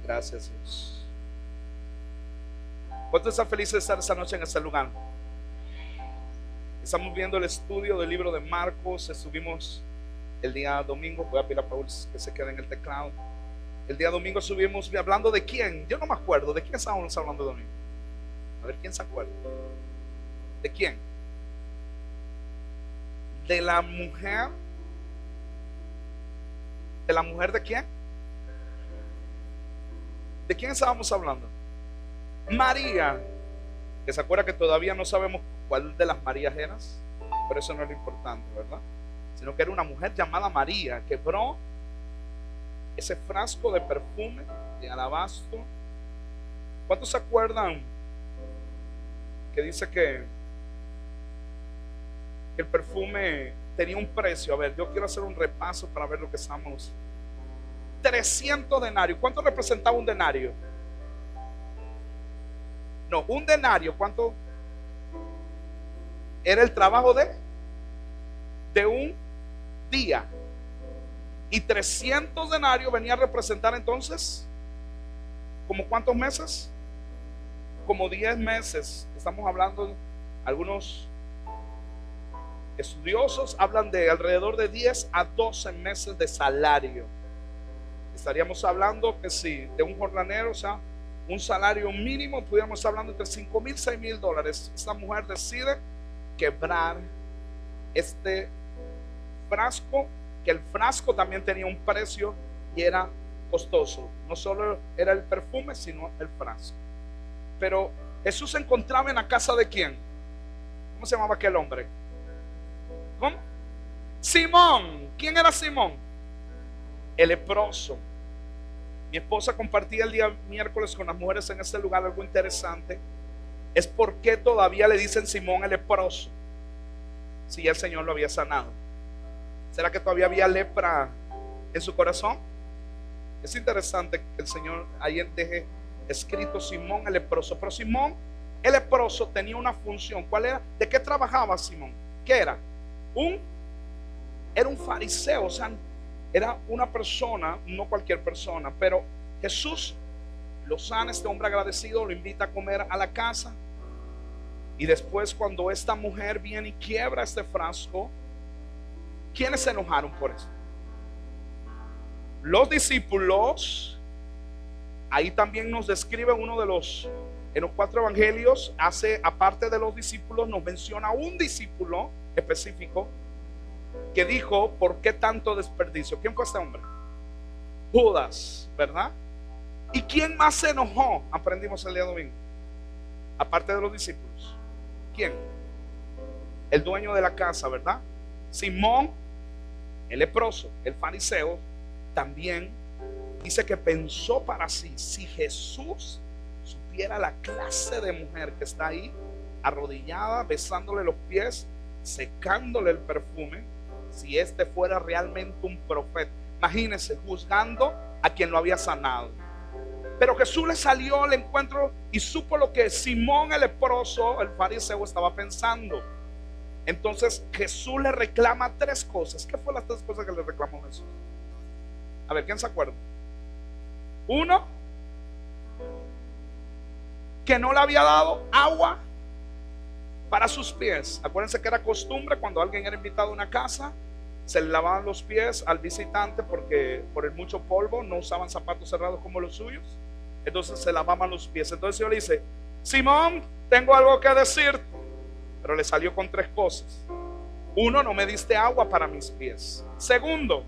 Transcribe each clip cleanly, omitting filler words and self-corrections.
Gracias, Dios. ¿Cuántos están felices de estar esta noche en este lugar? Estamos viendo el estudio del libro de Marcos. Estuvimos el día domingo. Voy a pedir a Paul que se quede en el teclado. El día domingo estuvimos hablando de quién. Yo no me acuerdo. ¿De quién estábamos hablando el domingo? A ver, ¿quién se acuerda? ¿De quién? De la mujer. ¿De la mujer de quién? ¿De quién estábamos hablando? María. Que se acuerda que todavía no sabemos cuál de las Marías eras, pero eso no es lo importante, ¿verdad? Sino que era una mujer llamada María. Quebró ese frasco de perfume de alabastro. ¿Cuántos se acuerdan que dice que el perfume tenía un precio? A ver, yo quiero hacer un repaso para ver lo que estamos. 300 denarios. ¿Cuánto representaba un denario? No, un denario, ¿cuánto? Era el trabajo de un día. Y 300 denarios venía a representar entonces, ¿como cuántos meses? Como 10 meses. Estamos hablando, algunos estudiosos hablan de alrededor de 10 a 12 meses de salario. Estaríamos hablando que si de un jornalero, o sea, un salario mínimo, pudiéramos estar hablando entre 5,000 y 6,000 dólares. Esta mujer decide quebrar este frasco, que el frasco también tenía un precio y era costoso. No solo era el perfume, sino el frasco. Pero Jesús se encontraba en la casa de ¿quién? ¿Cómo se llamaba aquel hombre? ¿Cómo? Simón. ¿Quién era Simón? El leproso. Mi esposa compartía el día miércoles con las mujeres en este lugar algo interesante. Es por qué todavía le dicen Simón el leproso, si ya el Señor lo había sanado. ¿Será que todavía había lepra en su corazón? Es interesante que el Señor ahí deje escrito Simón el leproso. Pero Simón el leproso tenía una función. ¿Cuál era? ¿De qué trabajaba Simón? ¿Qué era? Era un fariseo. O sea, era una persona, no cualquier persona. Pero Jesús lo sana, este hombre agradecido, lo invita a comer a la casa. Y después, cuando esta mujer viene y quiebra este frasco, ¿quiénes se enojaron por eso? Los discípulos. Ahí también nos describe uno de los, en los 4 evangelios, hace, aparte de los discípulos, nos menciona un discípulo específico que dijo: ¿por qué tanto desperdicio? ¿Quién fue este hombre? Judas, ¿verdad? ¿Y quién más se enojó? Aprendimos el día domingo, aparte de los discípulos. ¿Quién? El dueño de la casa, ¿verdad? Simón el leproso, el fariseo, también dice que pensó para sí: si Jesús supiera la clase de mujer que está ahí arrodillada, besándole los pies, secándole el perfume, si este fuera realmente un profeta. Imagínense, juzgando a quien lo había sanado. Pero Jesús le salió al encuentro y supo lo que Simón el leproso, el fariseo, estaba pensando. Entonces Jesús le reclama 3 cosas. ¿Qué fue las 3 cosas que le reclamó Jesús? A ver, ¿quién se acuerda? 1, que no le había dado agua para sus pies. Acuérdense que era costumbre, cuando alguien era invitado a una casa, se le lavaban los pies al visitante, porque por el mucho polvo no usaban zapatos cerrados como los suyos. Entonces se lavaban los pies. Entonces yo le dice: Simón, tengo algo que decirte. Pero le salió con 3 cosas. 1, no me diste agua para mis pies. 2,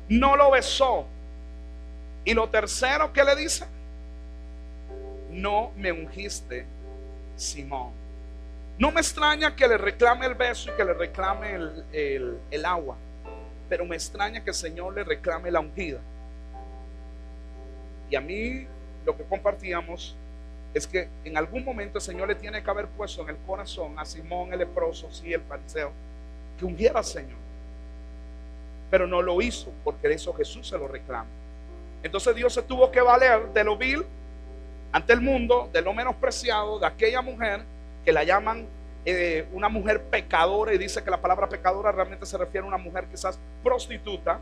no lo besó. Y lo tercero que le dice: no me ungiste, Simón. No me extraña que le reclame el beso y que le reclame el agua, pero me extraña que el Señor le reclame la ungida. Y a mí lo que compartíamos es que en algún momento el Señor le tiene que haber puesto en el corazón a Simón el leproso, sí, el fariseo, que ungiera al Señor. Pero no lo hizo, porque eso Jesús se lo reclama. Entonces Dios se tuvo que valer de lo vil ante el mundo, de lo menospreciado, de aquella mujer que la llaman una mujer pecadora, y dice que la palabra pecadora realmente se refiere a una mujer quizás prostituta.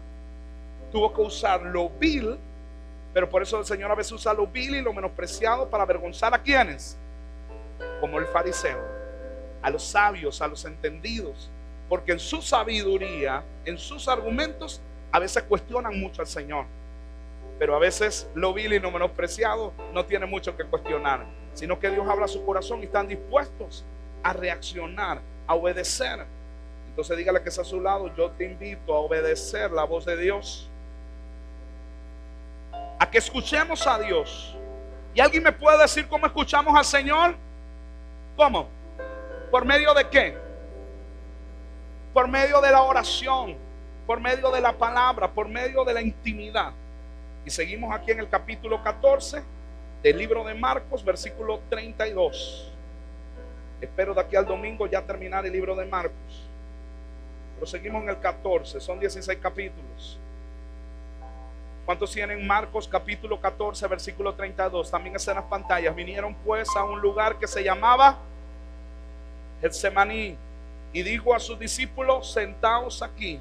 Tuvo que usar lo vil Pero por eso el Señor a veces usa lo vil y lo menospreciado para avergonzar a quienes, como el fariseo, a los sabios, a los entendidos, porque en su sabiduría, en sus argumentos, a veces cuestionan mucho al Señor. Pero a veces lo vil y lo menospreciado no tiene mucho que cuestionar, sino que Dios habla a su corazón y están dispuestos a reaccionar, a obedecer. Entonces dígale que está a su lado: yo te invito a obedecer la voz de Dios, a que escuchemos a Dios. ¿Y alguien me puede decir cómo escuchamos al Señor? ¿Cómo? ¿Por medio de qué? Por medio de la oración, por medio de la palabra, por medio de la intimidad. Y seguimos aquí en el capítulo 14 del libro de Marcos, versículo 32. Espero de aquí al domingo ya terminar el libro de Marcos. Pero seguimos en el 14, son 16 capítulos. ¿Cuántos tienen Marcos capítulo 14, versículo 32? También está en las pantallas. Vinieron pues a un lugar que se llamaba Getsemaní, y dijo a sus discípulos: sentaos aquí,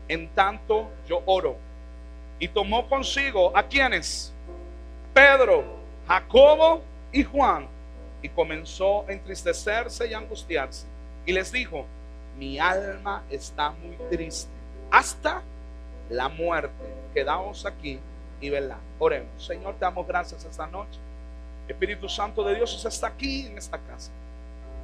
en tanto yo oro. Y tomó consigo, ¿a quiénes? Pedro, Jacobo y Juan, y comenzó a entristecerse y a angustiarse. Y les dijo: mi alma está muy triste hasta la muerte. Quedaos aquí y velad. Oremos. Señor, te damos gracias esta noche. Espíritu Santo de Dios está aquí en esta casa.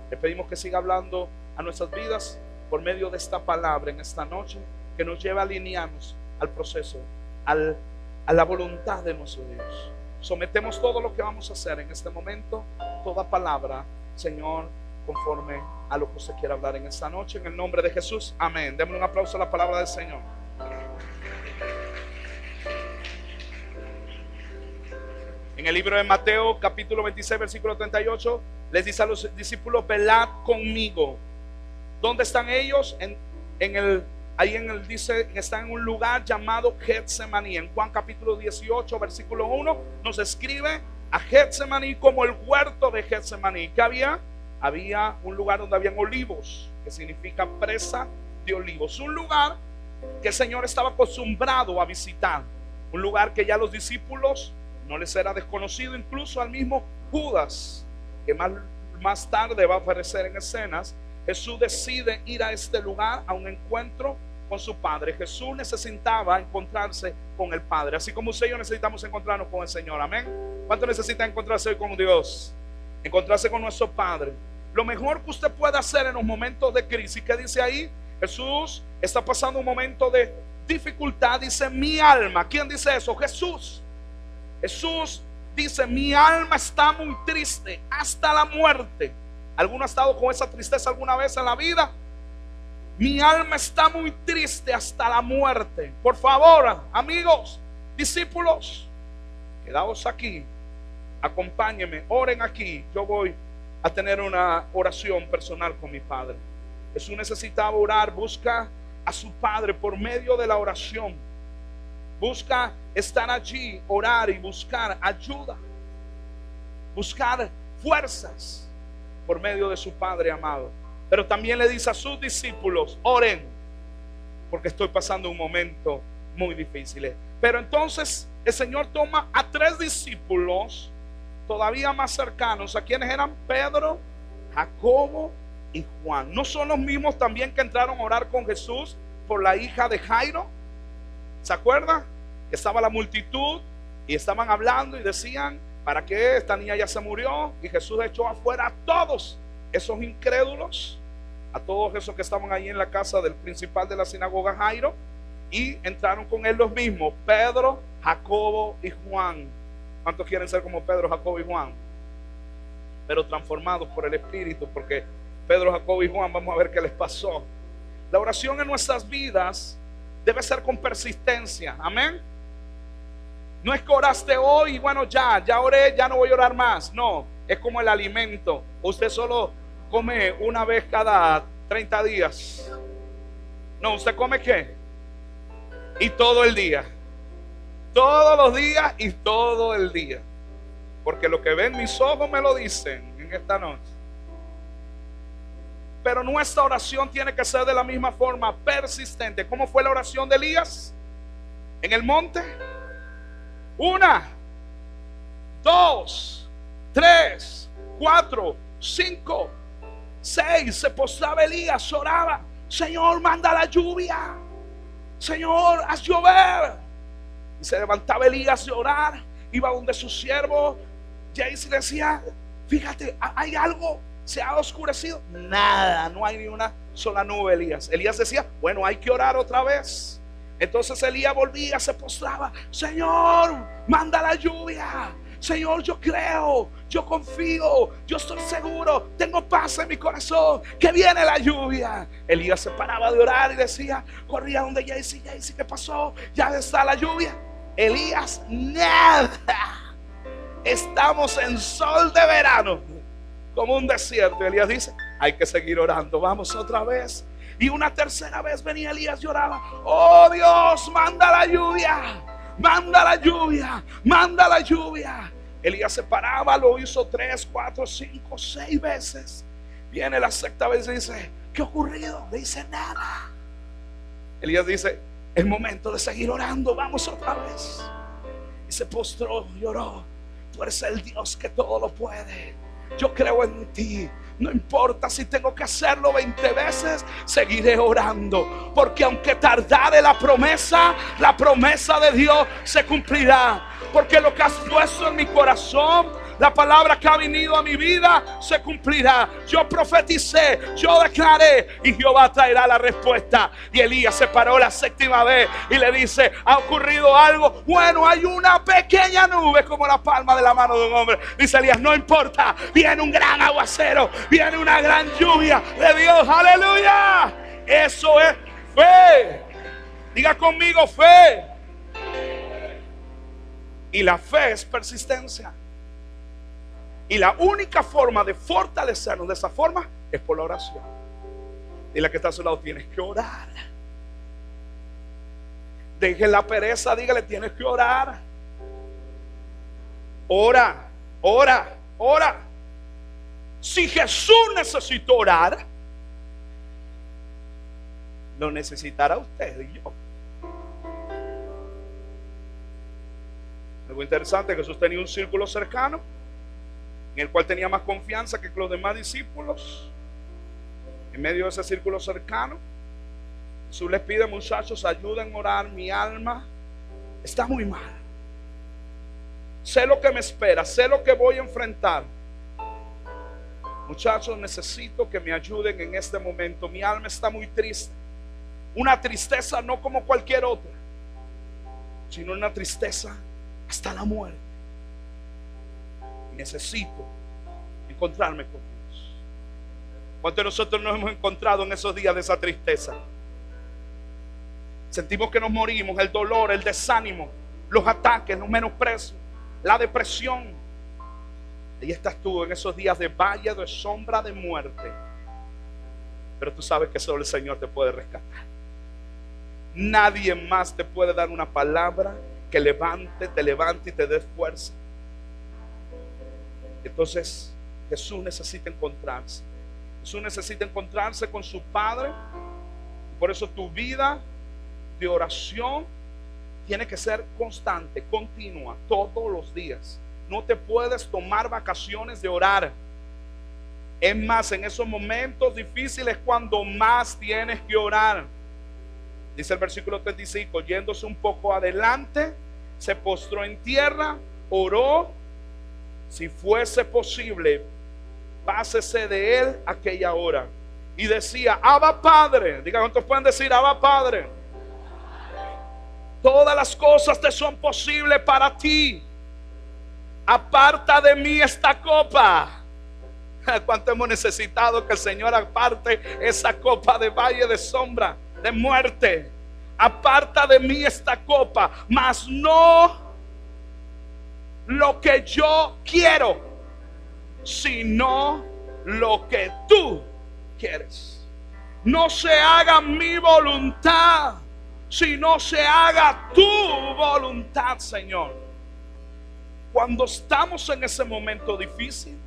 Le pedimos que siga hablando a nuestras vidas por medio de esta palabra en esta noche, que nos lleve a alinearnos al proceso, a la voluntad de nuestro Dios. Sometemos todo lo que vamos a hacer en este momento, toda palabra, Señor, conforme a lo que usted quiera hablar en esta noche, en el nombre de Jesús, amén. Démosle un aplauso a la palabra del Señor. En el libro de Mateo capítulo 26 versículo 38 les dice a los discípulos: velad conmigo. ¿Dónde están ellos? Dice que están en un lugar llamado Getsemaní. En Juan capítulo 18 versículo 1 nos escribe a Getsemaní como el huerto de Getsemaní. ¿Qué había? Había un lugar donde habían olivos, que significa presa de olivos. Un lugar que el Señor estaba acostumbrado a visitar. Un lugar que ya los discípulos no les era desconocido, incluso al mismo Judas, que más tarde va a aparecer en escenas. Jesús decide ir a este lugar a un encuentro con su Padre. Jesús necesitaba encontrarse con el Padre, así como usted y yo necesitamos encontrarnos con el Señor. Amén. ¿Cuánto necesita encontrarse hoy con Dios? Encontrarse con nuestro Padre. Lo mejor que usted puede hacer en los momentos de crisis, ¿qué dice ahí? Jesús está pasando un momento de dificultad. Dice: mi alma. ¿Quién dice eso? Jesús. Jesús dice: mi alma está muy triste hasta la muerte. ¿Alguno ha estado con esa tristeza alguna vez en la vida? Mi alma está muy triste hasta la muerte. Por favor, amigos, discípulos, quedaos aquí, acompáñenme, oren aquí. Yo voy a tener una oración personal con mi Padre. Jesús necesitaba orar. Busca a su Padre por medio de la oración. Busca estar allí, orar y buscar ayuda, buscar fuerzas por medio de su Padre amado. Pero también le dice a sus discípulos: oren, porque estoy pasando un momento muy difícil. Pero entonces el Señor toma a 3 discípulos todavía más cercanos. ¿A quienes eran? Pedro, Jacobo y Juan. ¿No son los mismos también que entraron a orar con Jesús por la hija de Jairo? ¿Se acuerdan? Que estaba la multitud y estaban hablando y decían: ¿para qué? Esta niña ya se murió. Y Jesús echó afuera a todos esos incrédulos, a todos esos que estaban ahí en la casa del principal de la sinagoga, Jairo, y entraron con él los mismos: Pedro, Jacobo y Juan. ¿Cuántos quieren ser como Pedro, Jacobo y Juan? Pero transformados por el Espíritu, porque Pedro, Jacobo y Juan, vamos a ver qué les pasó. La oración en nuestras vidas debe ser con persistencia. Amén. No es que oraste hoy y bueno, ya oré, ya no voy a orar más. No, es como el alimento. Usted solo come una vez cada 30 días. No, usted come ¿qué? Y todo el día. Todos los días y todo el día. Porque lo que ven mis ojos me lo dicen en esta noche. Pero nuestra oración tiene que ser de la misma forma, persistente. ¿Cómo fue la oración de Elías en el monte? 1, 2, 3, 4, 5, 6. Se postraba Elías, oraba: Señor, manda la lluvia. Señor, haz llover. Y se levantaba Elías de orar, iba donde su siervo Gehazi decía: fíjate, hay algo, se ha oscurecido. Nada, no hay ni una sola nube, Elías. Elías decía: bueno, hay que orar otra vez. Entonces Elías volvía, se postraba: Señor, manda la lluvia. Señor, yo creo, yo confío, yo estoy seguro, tengo paz en mi corazón, que viene la lluvia. Elías se paraba de orar y decía, corría donde Gehazi: Gehazi, ¿qué pasó? Ya está la lluvia. Elías: nada. Estamos en sol de verano, como un desierto. Elías dice: hay que seguir orando, vamos otra vez. Y una tercera vez venía Elías y oraba: oh Dios, manda la lluvia. Manda la lluvia, manda la lluvia. Elías se paraba, lo hizo 3, 4, 5, 6 veces. Viene la sexta vez y dice: ¿qué ha ocurrido? Le dice: nada. Elías dice: es momento de seguir orando, vamos otra vez. Y se postró y oró: tú eres el Dios que todo lo puede. Yo creo en ti. No importa si tengo que hacerlo 20 veces, seguiré orando. Porque aunque tardare la promesa de Dios se cumplirá. Porque lo que has puesto en mi corazón, la palabra que ha venido a mi vida, se cumplirá. Yo profeticé, yo declaré, y Jehová traerá la respuesta. Y Elías se paró la séptima vez y le dice: ¿ha ocurrido algo? Bueno, hay una pequeña nube como la palma de la mano de un hombre. Dice Elías: no importa, viene un gran aguacero, viene una gran lluvia de Dios. Aleluya. Eso es fe. Diga conmigo: fe. Y la fe es persistencia. Y la única forma de fortalecernos de esa forma es por la oración. Dile que está a su lado: tienes que orar. Deje la pereza, dígale: tienes que orar. Ora, ora, ora. Si Jesús necesitó orar, lo necesitará usted y yo. Algo interesante: Jesús tenía un círculo cercano en el cual tenía más confianza que los demás discípulos. En medio de ese círculo cercano, Jesús les pide: muchachos, ayuden a orar, mi alma está muy mal. Sé lo que me espera, sé lo que voy a enfrentar. Muchachos, necesito que me ayuden en este momento. Mi alma está muy triste. Una tristeza no como cualquier otra, sino una tristeza hasta la muerte. Necesito encontrarme con Dios. ¿Cuántos de nosotros nos hemos encontrado en esos días de esa tristeza? Sentimos que nos morimos, el dolor, el desánimo, los ataques, los menosprecios, la depresión. Ahí estás tú en esos días de valle de sombra de muerte. Pero tú sabes que solo el Señor te puede rescatar. Nadie más te puede dar una palabra que te levante y te dé fuerza. Entonces Jesús necesita encontrarse. Jesús necesita encontrarse con su Padre. Por eso tu vida de oración tiene que ser constante, continua, todos los días. No te puedes tomar vacaciones de orar. Es más, en esos momentos difíciles cuando más tienes que orar. Dice el versículo 35: yéndose un poco adelante, se postró en tierra, oró. Si fuese posible, pásese de él aquella hora. Y decía: Abba Padre. Diga, ¿cuántos pueden decir Abba Padre? Todas las cosas te son posibles para ti. Aparta de mí esta copa. ¿Cuánto hemos necesitado que el Señor aparte esa copa de valle de sombra, de muerte? Aparta de mí esta copa, mas no lo que yo quiero, sino lo que tú quieres. No se haga mi voluntad, sino se haga tu voluntad, Señor. Cuando estamos en ese momento difícil,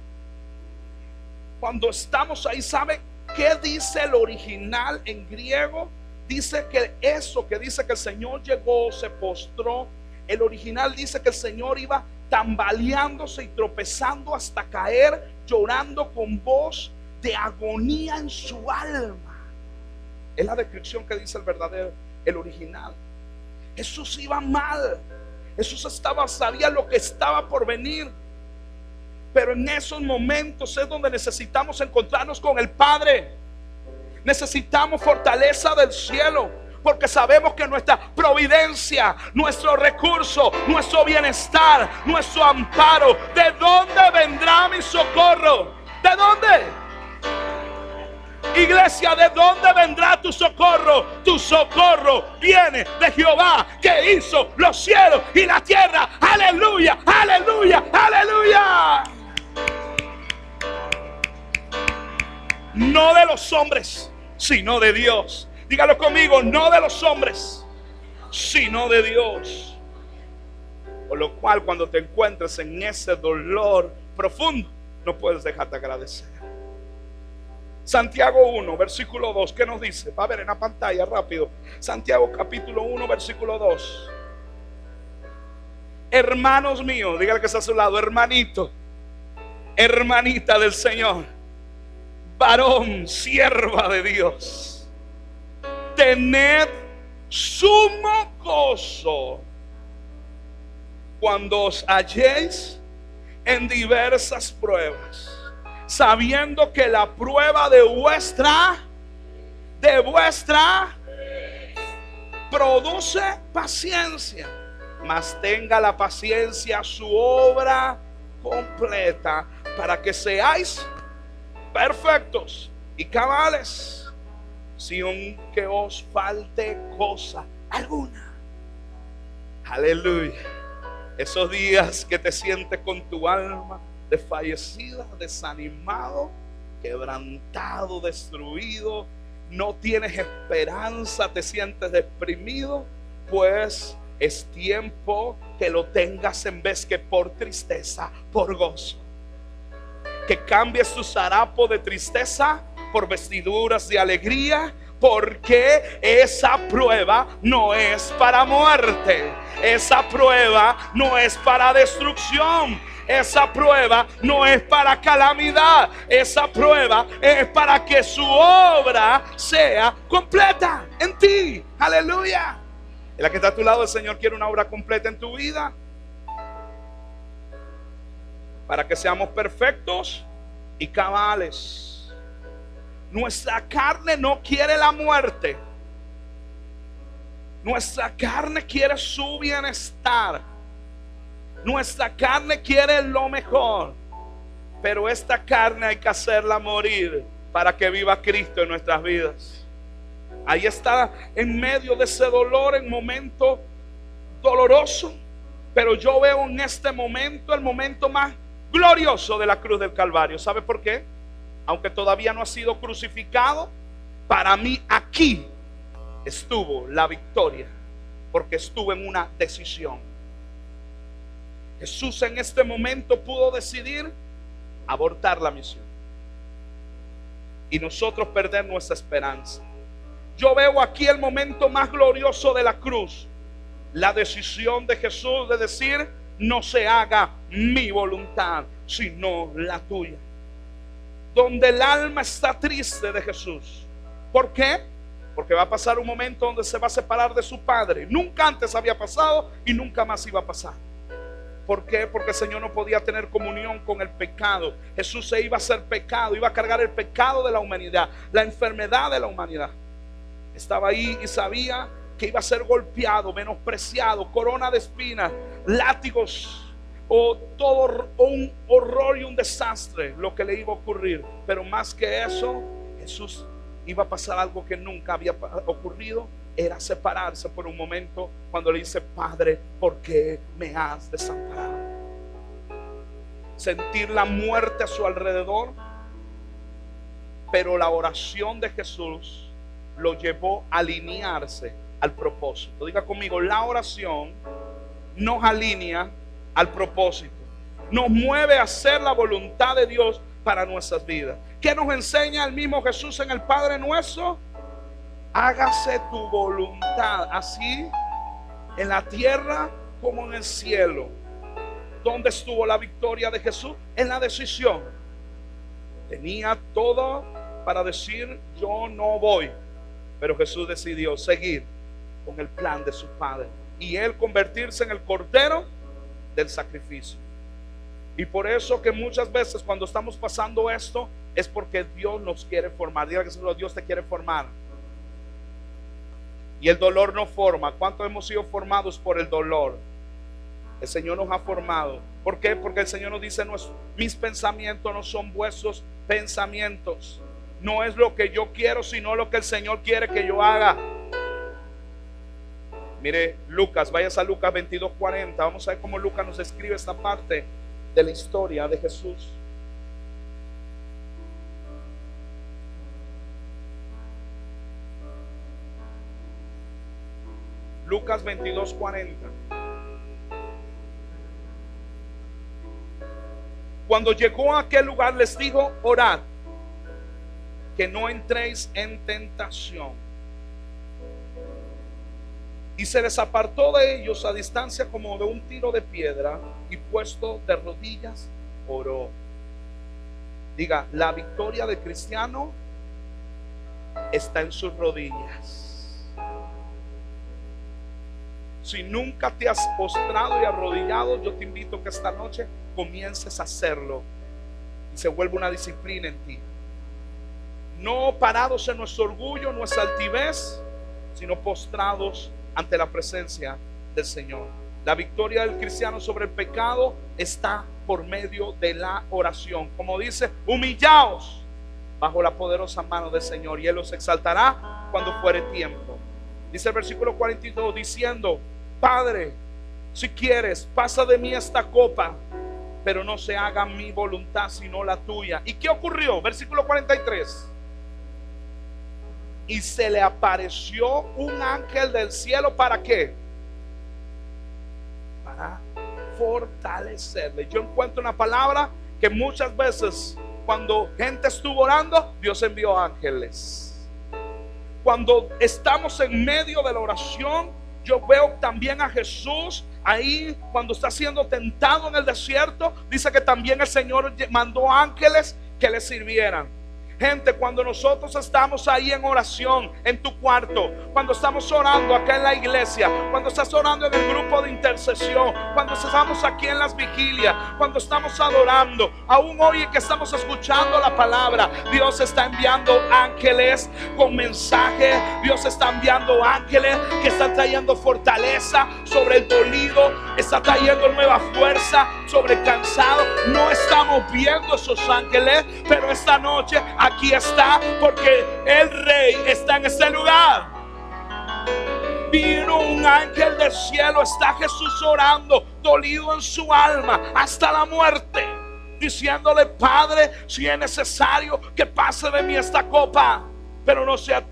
cuando estamos ahí, ¿sabe qué dice el original en griego? Dice que eso que dice que el Señor llegó, se postró, El original dice que el Señor iba tambaleándose y tropezando hasta caer, llorando con voz de agonía en su alma. Es la descripción que dice el original. Jesús iba mal. Jesús sabía lo que estaba por venir. Pero en esos momentos es donde necesitamos encontrarnos con el Padre. Necesitamos fortaleza del cielo, porque sabemos que nuestra providencia, nuestro recurso, nuestro bienestar, nuestro amparo, ¿de dónde vendrá mi socorro? ¿De dónde? Iglesia, ¿de dónde vendrá tu socorro? Tu socorro viene de Jehová, que hizo los cielos y la tierra. Aleluya, aleluya, aleluya. No de los hombres, sino de Dios. Dígalo conmigo, no de los hombres, sino de Dios. Por lo cual, cuando te encuentres en ese dolor profundo, no puedes dejar de agradecer. Santiago 1, versículo 2, ¿qué nos dice? Va a ver en la pantalla rápido. Santiago capítulo 1, versículo 2. Hermanos míos, dígale que está a su lado, hermanito, hermanita del Señor, varón, sierva de Dios, tened sumo gozo cuando os halléis en diversas pruebas, sabiendo que la prueba de vuestra produce paciencia, mas tenga la paciencia su obra completa, para que seáis perfectos y cabales, sin que os falte cosa alguna. Aleluya. Esos días que te sientes con tu alma desfallecida, desanimado, quebrantado, destruido, no tienes esperanza, te sientes deprimido, pues es tiempo que lo tengas, en vez que por tristeza, por gozo. Que cambies tu zarapo de tristeza por vestiduras de alegría, porque esa prueba no es para muerte, esa prueba no es para destrucción, esa prueba no es para calamidad, esa prueba es para que su obra sea completa en ti. Aleluya. En la que está a tu lado, el Señor quiere una obra completa en tu vida, para que seamos perfectos y cabales. Nuestra carne no quiere la muerte. Nuestra carne quiere su bienestar. Nuestra carne quiere lo mejor. Pero esta carne hay que hacerla morir para que viva Cristo en nuestras vidas. Ahí está, en medio de ese dolor, en momento doloroso. Pero yo veo en este momento el momento más glorioso de la cruz del Calvario. ¿Sabe por qué? Aunque todavía no ha sido crucificado, para mí aquí estuvo la victoria, porque estuvo en una decisión. Jesús en este momento pudo decidir abortar la misión y nosotros perder nuestra esperanza. Yo veo aquí el momento más glorioso de la cruz, la decisión de Jesús de decir: no se haga mi voluntad, sino la tuya. Donde el alma está triste de Jesús. ¿Por qué? Porque va a pasar un momento donde se va a separar de su Padre. Nunca antes había pasado y nunca más iba a pasar. ¿Por qué? Porque el Señor no podía tener comunión con el pecado. Jesús se iba a hacer pecado, iba a cargar el pecado de la humanidad, la enfermedad de la humanidad. Estaba ahí y sabía que iba a ser golpeado, menospreciado, corona de espinas, látigos, o todo un horror y un desastre lo que le iba a ocurrir. Pero más que eso, Jesús iba a pasar algo que nunca había ocurrido. Era separarse por un momento, cuando le dice: Padre, ¿por qué me has desamparado? Sentir la muerte a su alrededor. Pero la oración de Jesús lo llevó a alinearse al propósito. Diga conmigo: la oración nos alinea al propósito, nos mueve a hacer la voluntad de Dios para nuestras vidas. ¿Qué nos enseña el mismo Jesús en el Padre Nuestro? Hágase tu voluntad, así en la tierra como en el cielo. ¿Dónde estuvo la victoria de Jesús? En la decisión. Tenía todo para decir yo no voy, pero Jesús decidió seguir con el plan de su Padre y él convertirse en el cordero del sacrificio. Y por eso que muchas veces cuando estamos pasando esto es porque Dios nos quiere formar. Diga que Dios te quiere formar. Y el dolor no forma. ¿Cuántos hemos sido formados por el dolor? El Señor nos ha formado. ¿Por qué? Porque el Señor nos dice, mis pensamientos no son vuestros pensamientos. No es lo que yo quiero, sino lo que el Señor quiere que yo haga. Mire Lucas, vayas a Lucas 22:40. Vamos a ver cómo Lucas nos describe esta parte de la historia de Jesús. Lucas 22:40. Cuando llegó a aquel lugar les dijo, orad, que no entréis en tentación. Y se les apartó de ellos a distancia como de un tiro de piedra, y puesto de rodillas oró. Diga, la victoria del cristiano está en sus rodillas. Si nunca te has postrado y arrodillado, yo te invito a que esta noche comiences a hacerlo y se vuelva una disciplina en ti. No parados en nuestro orgullo, nuestra altivez, sino postrados ante la presencia del Señor. La victoria del cristiano sobre el pecado está por medio de la oración. Como dice, humillaos bajo la poderosa mano del Señor y Él los exaltará cuando fuere tiempo. Dice el versículo 42 diciendo, Padre, si quieres, pasa de mí esta copa, pero no se haga mi voluntad sino la tuya. ¿Y qué ocurrió? Versículo 43. Y se le apareció un ángel del cielo. ¿Para qué? Para fortalecerle. Yo encuentro una palabra que muchas veces cuando gente estuvo orando, Dios envió ángeles. Cuando estamos en medio de la oración, yo veo también a Jesús ahí cuando está siendo tentado en el desierto. Dice que también el Señor mandó ángeles que le sirvieran. Gente, cuando nosotros estamos ahí en oración, en tu cuarto, cuando estamos orando acá en la iglesia, cuando estás orando en el grupo de intercesión, cuando estamos aquí en las vigilias, cuando estamos adorando, aún hoy que estamos escuchando la palabra, Dios está enviando ángeles con mensaje. Dios está enviando ángeles que están trayendo fortaleza sobre el dolido, está trayendo nueva fuerza sobre el cansado. No estamos viendo esos ángeles, pero esta noche aquí está, porque el Rey está en este lugar. Vino un ángel del cielo, está Jesús orando, dolido en su alma hasta la muerte, diciéndole, Padre, si es necesario que pase de mí esta copa, pero no sea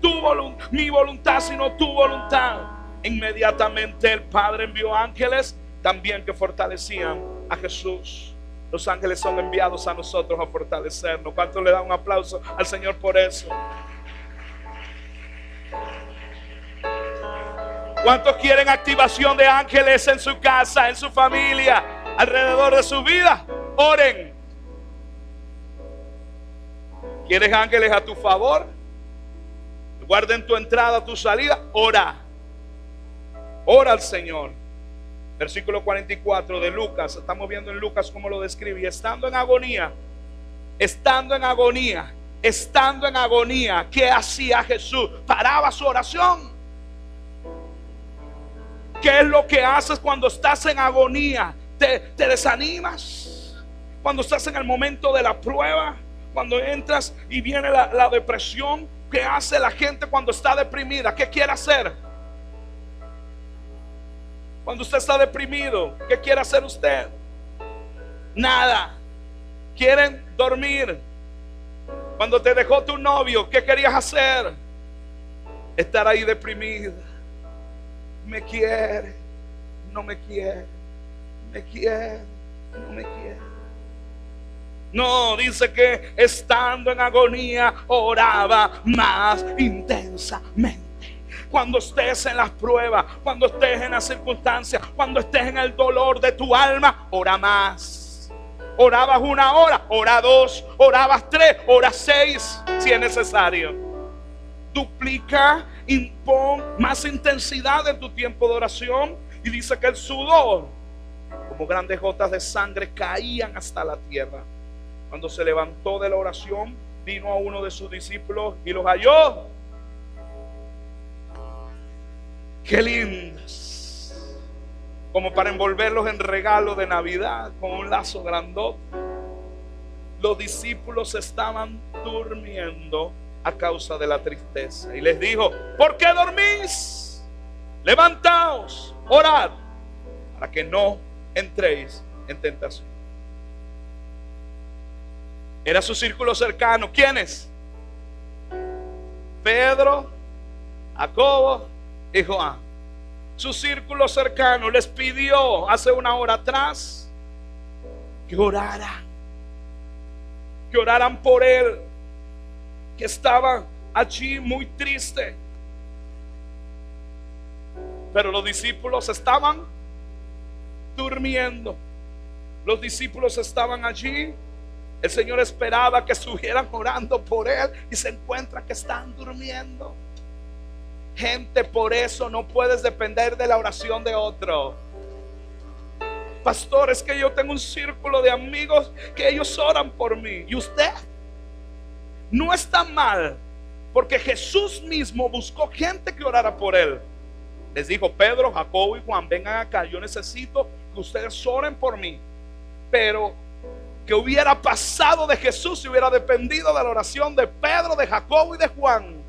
mi voluntad sino tu voluntad. Inmediatamente el Padre envió ángeles también que fortalecían a Jesús. Los ángeles son enviados a nosotros a fortalecernos. ¿Cuánto le dan un aplauso al Señor por eso? ¿Cuántos quieren activación de ángeles en su casa, en su familia, alrededor de su vida? Oren. ¿Quieres ángeles a tu favor? Guarden tu entrada, tu salida. Ora. Ora al Señor. Versículo 44 de Lucas. Estamos viendo en Lucas cómo lo describe. Y estando en agonía, ¿qué hacía Jesús? Paraba su oración. ¿Qué es lo que haces cuando estás en agonía? ¿Te desanimas? Cuando estás en el momento de la prueba, cuando entras y viene la depresión. ¿Qué hace la gente cuando está deprimida? ¿Qué quiere hacer? Cuando usted está deprimido, ¿qué quiere hacer usted? Nada. Quieren dormir. Cuando te dejó tu novio, ¿qué querías hacer? Estar ahí deprimida. Me quiere, no me quiere. Me quiere, no me quiere. No, dice que estando en agonía oraba más intensamente. Cuando estés en las pruebas, cuando estés en las circunstancias, cuando estés en el dolor de tu alma, ora más. Orabas 1 hora, ora 2, orabas 3, ora 6 si es necesario. Duplica, impon más intensidad en tu tiempo de oración. Y dice que el sudor, como grandes gotas de sangre, caían hasta la tierra. Cuando se levantó de la oración, vino a uno de sus discípulos y los halló. Qué lindos, como para envolverlos en regalo de Navidad con un lazo grandote. Los discípulos estaban durmiendo a causa de la tristeza y les dijo: ¿por qué dormís? Levantaos, orad, para que no entréis en tentación. Era su círculo cercano. ¿Quiénes? Pedro, Jacobo y Juan. Su círculo cercano les pidió hace 1 hora atrás que oraran por él, que estaba allí muy triste. Pero los discípulos estaban durmiendo. Los discípulos estaban allí. El Señor esperaba que estuvieran orando por él y se encuentra que están durmiendo. Gente, por eso no puedes depender de la oración de otro. Pastor, es que yo tengo un círculo de amigos que ellos oran por mí. ¿Y usted? No está mal, porque Jesús mismo buscó gente que orara por él. Les dijo: Pedro, Jacobo y Juan, vengan acá, yo necesito que ustedes oren por mí. Pero ¿qué hubiera pasado de Jesús si hubiera dependido de la oración de Pedro, de Jacobo y de Juan?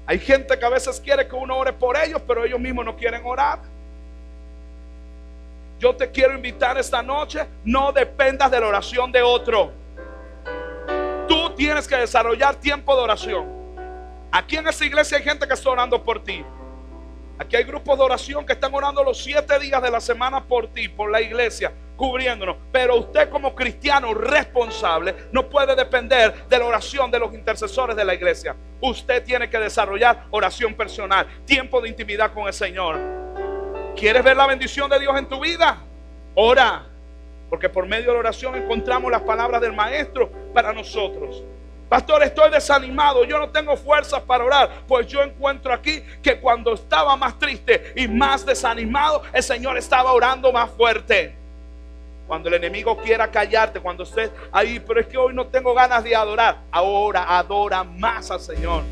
Hay gente que a veces quiere que uno ore por ellos, pero ellos mismos no quieren orar. Yo te quiero invitar esta noche: no dependas de la oración de otro. Tú tienes que desarrollar tiempo de oración. Aquí en esta iglesia hay gente que está orando por ti. Aquí hay grupos de oración que están orando los 7 días de la semana por ti, por la iglesia, cubriéndonos. Pero usted, como cristiano responsable, no puede depender de la oración de los intercesores de la iglesia. Usted tiene que desarrollar oración personal, tiempo de intimidad con el Señor. ¿Quieres ver la bendición de Dios en tu vida? Ora, porque por medio de la oración encontramos las palabras del Maestro para nosotros. Pastor, estoy desanimado, yo no tengo fuerzas para orar. Pues yo encuentro aquí que cuando estaba más triste y más desanimado, el Señor estaba orando más fuerte. Cuando el enemigo quiera callarte, cuando estés ahí, pero es que hoy no tengo ganas de adorar, ahora adora más al Señor.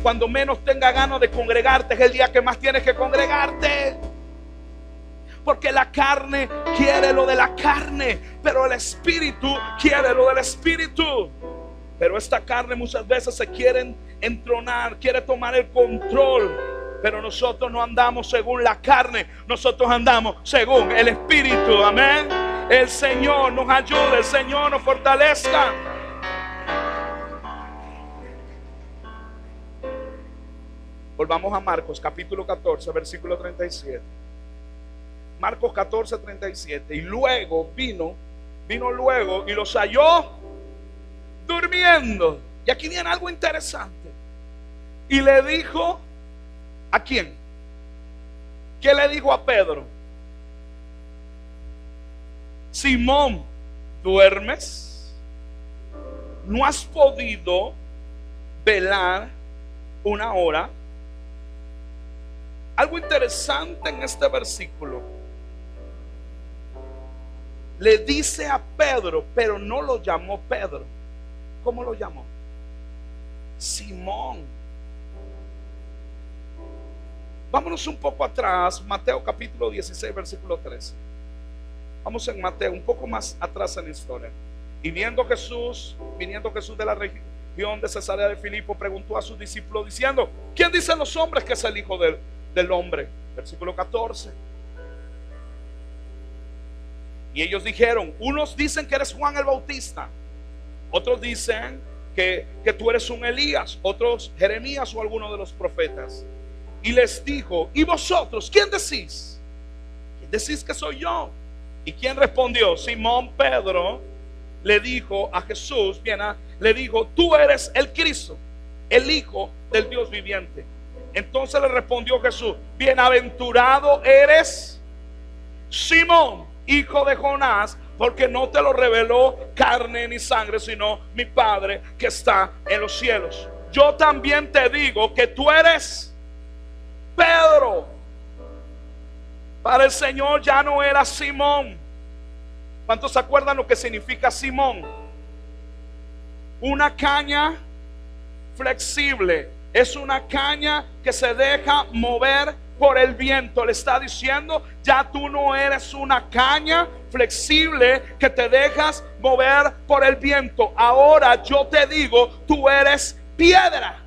Cuando menos tenga ganas de congregarte, es el día que más tienes que congregarte. Porque la carne quiere lo de la carne, pero el espíritu quiere lo del espíritu. Pero esta carne muchas veces se quiere entronar, quiere tomar el control. Pero nosotros no andamos según la carne, nosotros andamos según el espíritu. Amén. El Señor nos ayude, el Señor nos fortalezca. Volvamos a Marcos capítulo 14, versículo 37. Marcos 14, 37. Y luego vino luego y los halló durmiendo. Y aquí viene algo interesante. Y le dijo: ¿a quién? ¿Qué le dijo a Pedro? Simón, ¿duermes? ¿No has podido velar 1 hora? Algo interesante en este versículo. Le dice a Pedro, pero no lo llamó Pedro. ¿Cómo lo llamó? Simón. Vámonos un poco atrás, Mateo capítulo 16, versículo 13. Vamos en Mateo, un poco más atrás en la historia. Y viniendo Jesús de la región de Cesarea de Filipo, preguntó a sus discípulos diciendo: ¿quién dicen los hombres que es el Hijo del Hombre? Versículo 14. Y ellos dijeron: unos dicen que eres Juan el Bautista, otros dicen que tú eres un Elías, otros Jeremías o alguno de los profetas. Y les dijo: ¿y vosotros quién decís? ¿Quién decís que soy yo? ¿Y quién respondió? Simón Pedro le dijo a Jesús, le dijo: tú eres el Cristo, el Hijo del Dios viviente. Entonces le respondió Jesús: bienaventurado eres, Simón, hijo de Jonás, porque no te lo reveló carne ni sangre, sino mi Padre que está en los cielos. Yo también te digo que tú eres Pedro. Para el Señor ya no era Simón. ¿Cuántos se acuerdan lo que significa Simón? Una caña flexible. Es una caña que se deja mover por el viento. Le está diciendo: ya tú no eres una caña flexible que te dejas mover por el viento. Ahora yo te digo, tú eres piedra.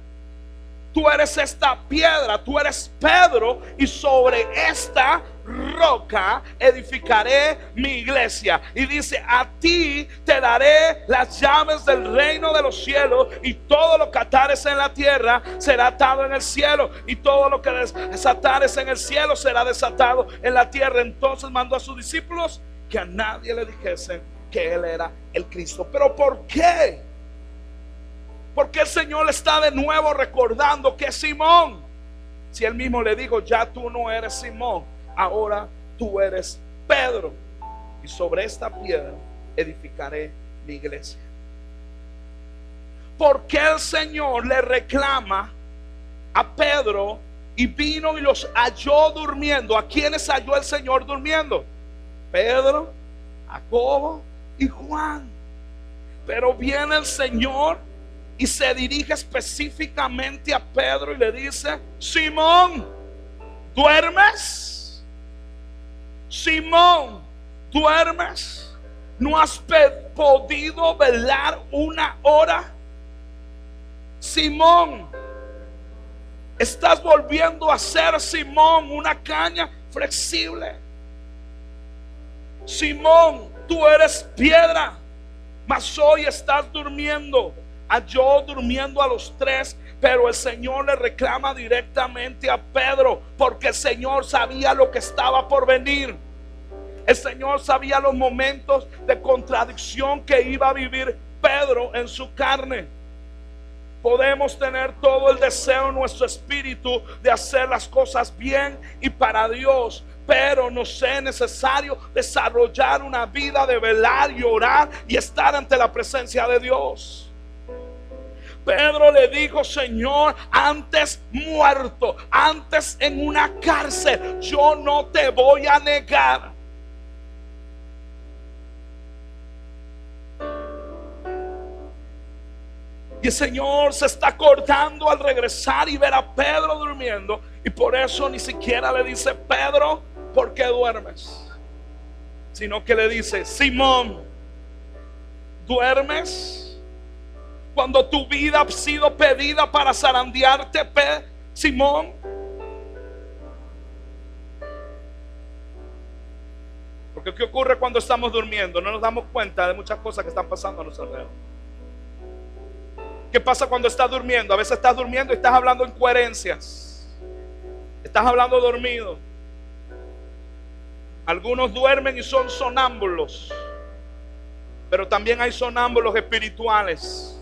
Tú eres esta piedra, tú eres Pedro, y sobre esta roca edificaré mi iglesia. Y dice: a ti te daré las llaves del reino de los cielos, y todo lo que atares en la tierra será atado en el cielo, y todo lo que desatares en el cielo será desatado en la tierra. Entonces mandó a sus discípulos que a nadie le dijesen que él era el Cristo. ¿Pero por qué? Porque el Señor le está de nuevo recordando que Simón, si él mismo le dijo: ya tú no eres Simón, ahora tú eres Pedro, y sobre esta piedra edificaré mi iglesia. Porque el Señor le reclama a Pedro y vino y los halló durmiendo? ¿A quiénes halló el Señor durmiendo? Pedro, Jacobo y Juan. Pero viene el Señor y se dirige específicamente a Pedro y le dice: Simón, ¿duermes? Simón, ¿duermes? ¿No has podido velar una hora? Simón, estás volviendo a ser, Simón, una caña flexible. Simón, tú eres piedra, mas hoy estás durmiendo. Halló durmiendo a los tres, pero el Señor le reclama directamente a Pedro, porque el Señor sabía lo que estaba por venir. El Señor sabía los momentos de contradicción que iba a vivir Pedro en su carne. Podemos tener todo el deseo en nuestro espíritu de hacer las cosas bien y para Dios, pero nos es necesario desarrollar una vida de velar y orar y estar ante la presencia de Dios. Pedro le dijo: Señor, antes muerto, antes en una cárcel, yo no te voy a negar. Y el Señor se está acordando al regresar y ver a Pedro durmiendo, y por eso ni siquiera le dice: Pedro, ¿por qué duermes? Sino que le dice: Simón, ¿duermes? Cuando tu vida ha sido pedida para zarandearte, Simón. Porque ¿qué ocurre cuando estamos durmiendo? No nos damos cuenta de muchas cosas que están pasando a nuestro alrededor. ¿Qué pasa cuando estás durmiendo? A veces estás durmiendo y estás hablando incoherencias. Estás hablando dormido. Algunos duermen y son sonámbulos, pero también hay sonámbulos espirituales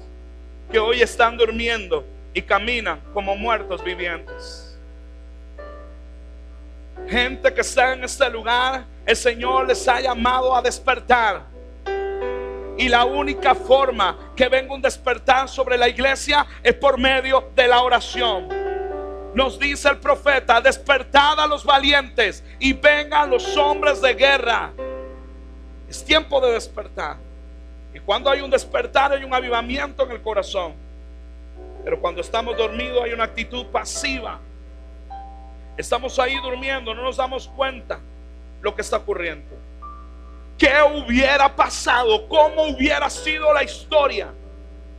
que hoy están durmiendo y caminan como muertos vivientes. Gente que está en este lugar, el Señor les ha llamado a despertar, y la única forma que venga un despertar sobre la iglesia es por medio de la oración. Nos dice el profeta: despertad a los valientes y vengan los hombres de guerra. Es tiempo de despertar. Y cuando hay un despertar, hay un avivamiento en el corazón. Pero cuando estamos dormidos, hay una actitud pasiva. Estamos ahí durmiendo, no nos damos cuenta lo que está ocurriendo. ¿Qué hubiera pasado? ¿Cómo hubiera sido la historia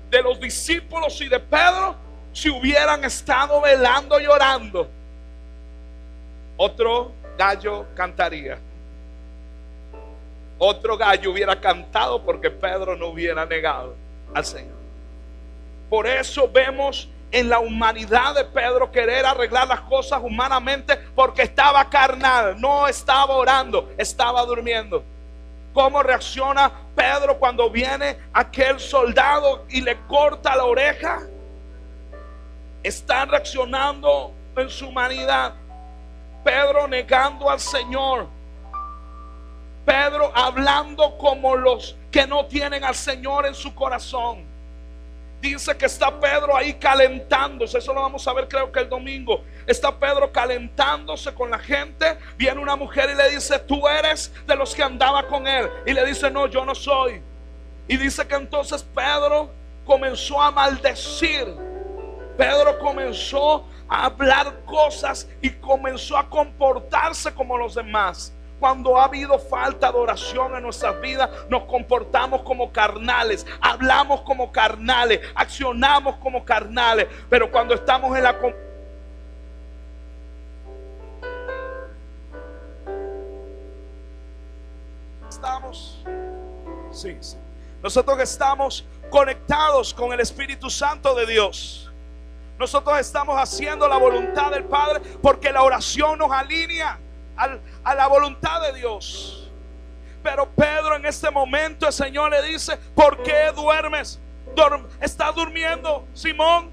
de los discípulos y de Pedro si hubieran estado velando y orando? Otro gallo cantaría. Otro gallo hubiera cantado, porque Pedro no hubiera negado al Señor. Por eso vemos en la humanidad de Pedro querer arreglar las cosas humanamente, porque estaba carnal, no estaba orando, estaba durmiendo. ¿Cómo reacciona Pedro cuando viene aquel soldado y le corta la oreja? están reaccionando en su humanidad. Pedro negando al Señor. Pedro hablando como los que no tienen al Señor en su corazón. Dice que está Pedro ahí calentándose. Eso lo vamos a ver, creo que el domingo. Está Pedro calentándose con la gente. Viene una mujer y le dice: tú eres de los que andaba con él. Y le dice: no, yo no soy. Y dice que entonces Pedro comenzó a maldecir. Pedro comenzó a hablar cosas y comenzó a comportarse como los demás. Cuando ha habido falta de oración en nuestras vidas, nos comportamos como carnales, hablamos como carnales, accionamos como carnales. Pero cuando estamos en la nosotros estamos conectados con el Espíritu Santo de Dios. Nosotros estamos haciendo la voluntad del Padre, porque la oración nos alinea a la voluntad de Dios. Pero Pedro, en este momento, el Señor le dice: ¿por qué duermes? ¿Estás durmiendo, Simón?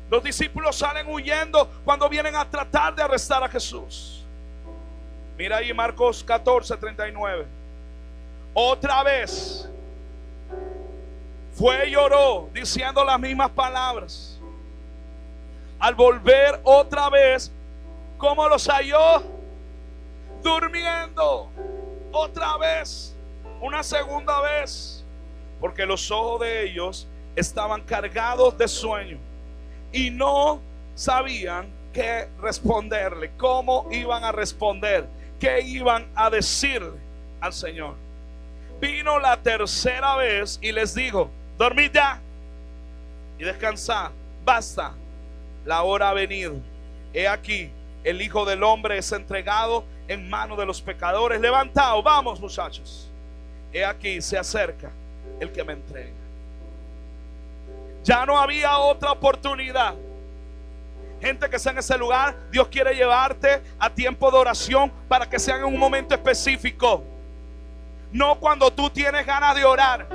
Los discípulos salen huyendo cuando vienen a tratar de arrestar a Jesús. Mira ahí Marcos 14:39. Otra vez fue y lloró, diciendo las mismas palabras. Al volver otra vez, ¿cómo los halló? Durmiendo. Otra vez, una segunda vez, porque los ojos de ellos estaban cargados de sueño y no sabían qué responderle, cómo iban a responder, qué iban a decirle al Señor. Vino la tercera vez y les dijo: dormid ya y descansad, basta, la hora ha venido. He aquí, el Hijo del Hombre es entregado en manos de los pecadores. Levantaos, vamos muchachos. He aquí, se acerca el que me entrega. Ya no había otra oportunidad. Gente que está en ese lugar, Dios quiere llevarte a tiempo de oración para que sea en un momento específico. No cuando tú tienes ganas de orar,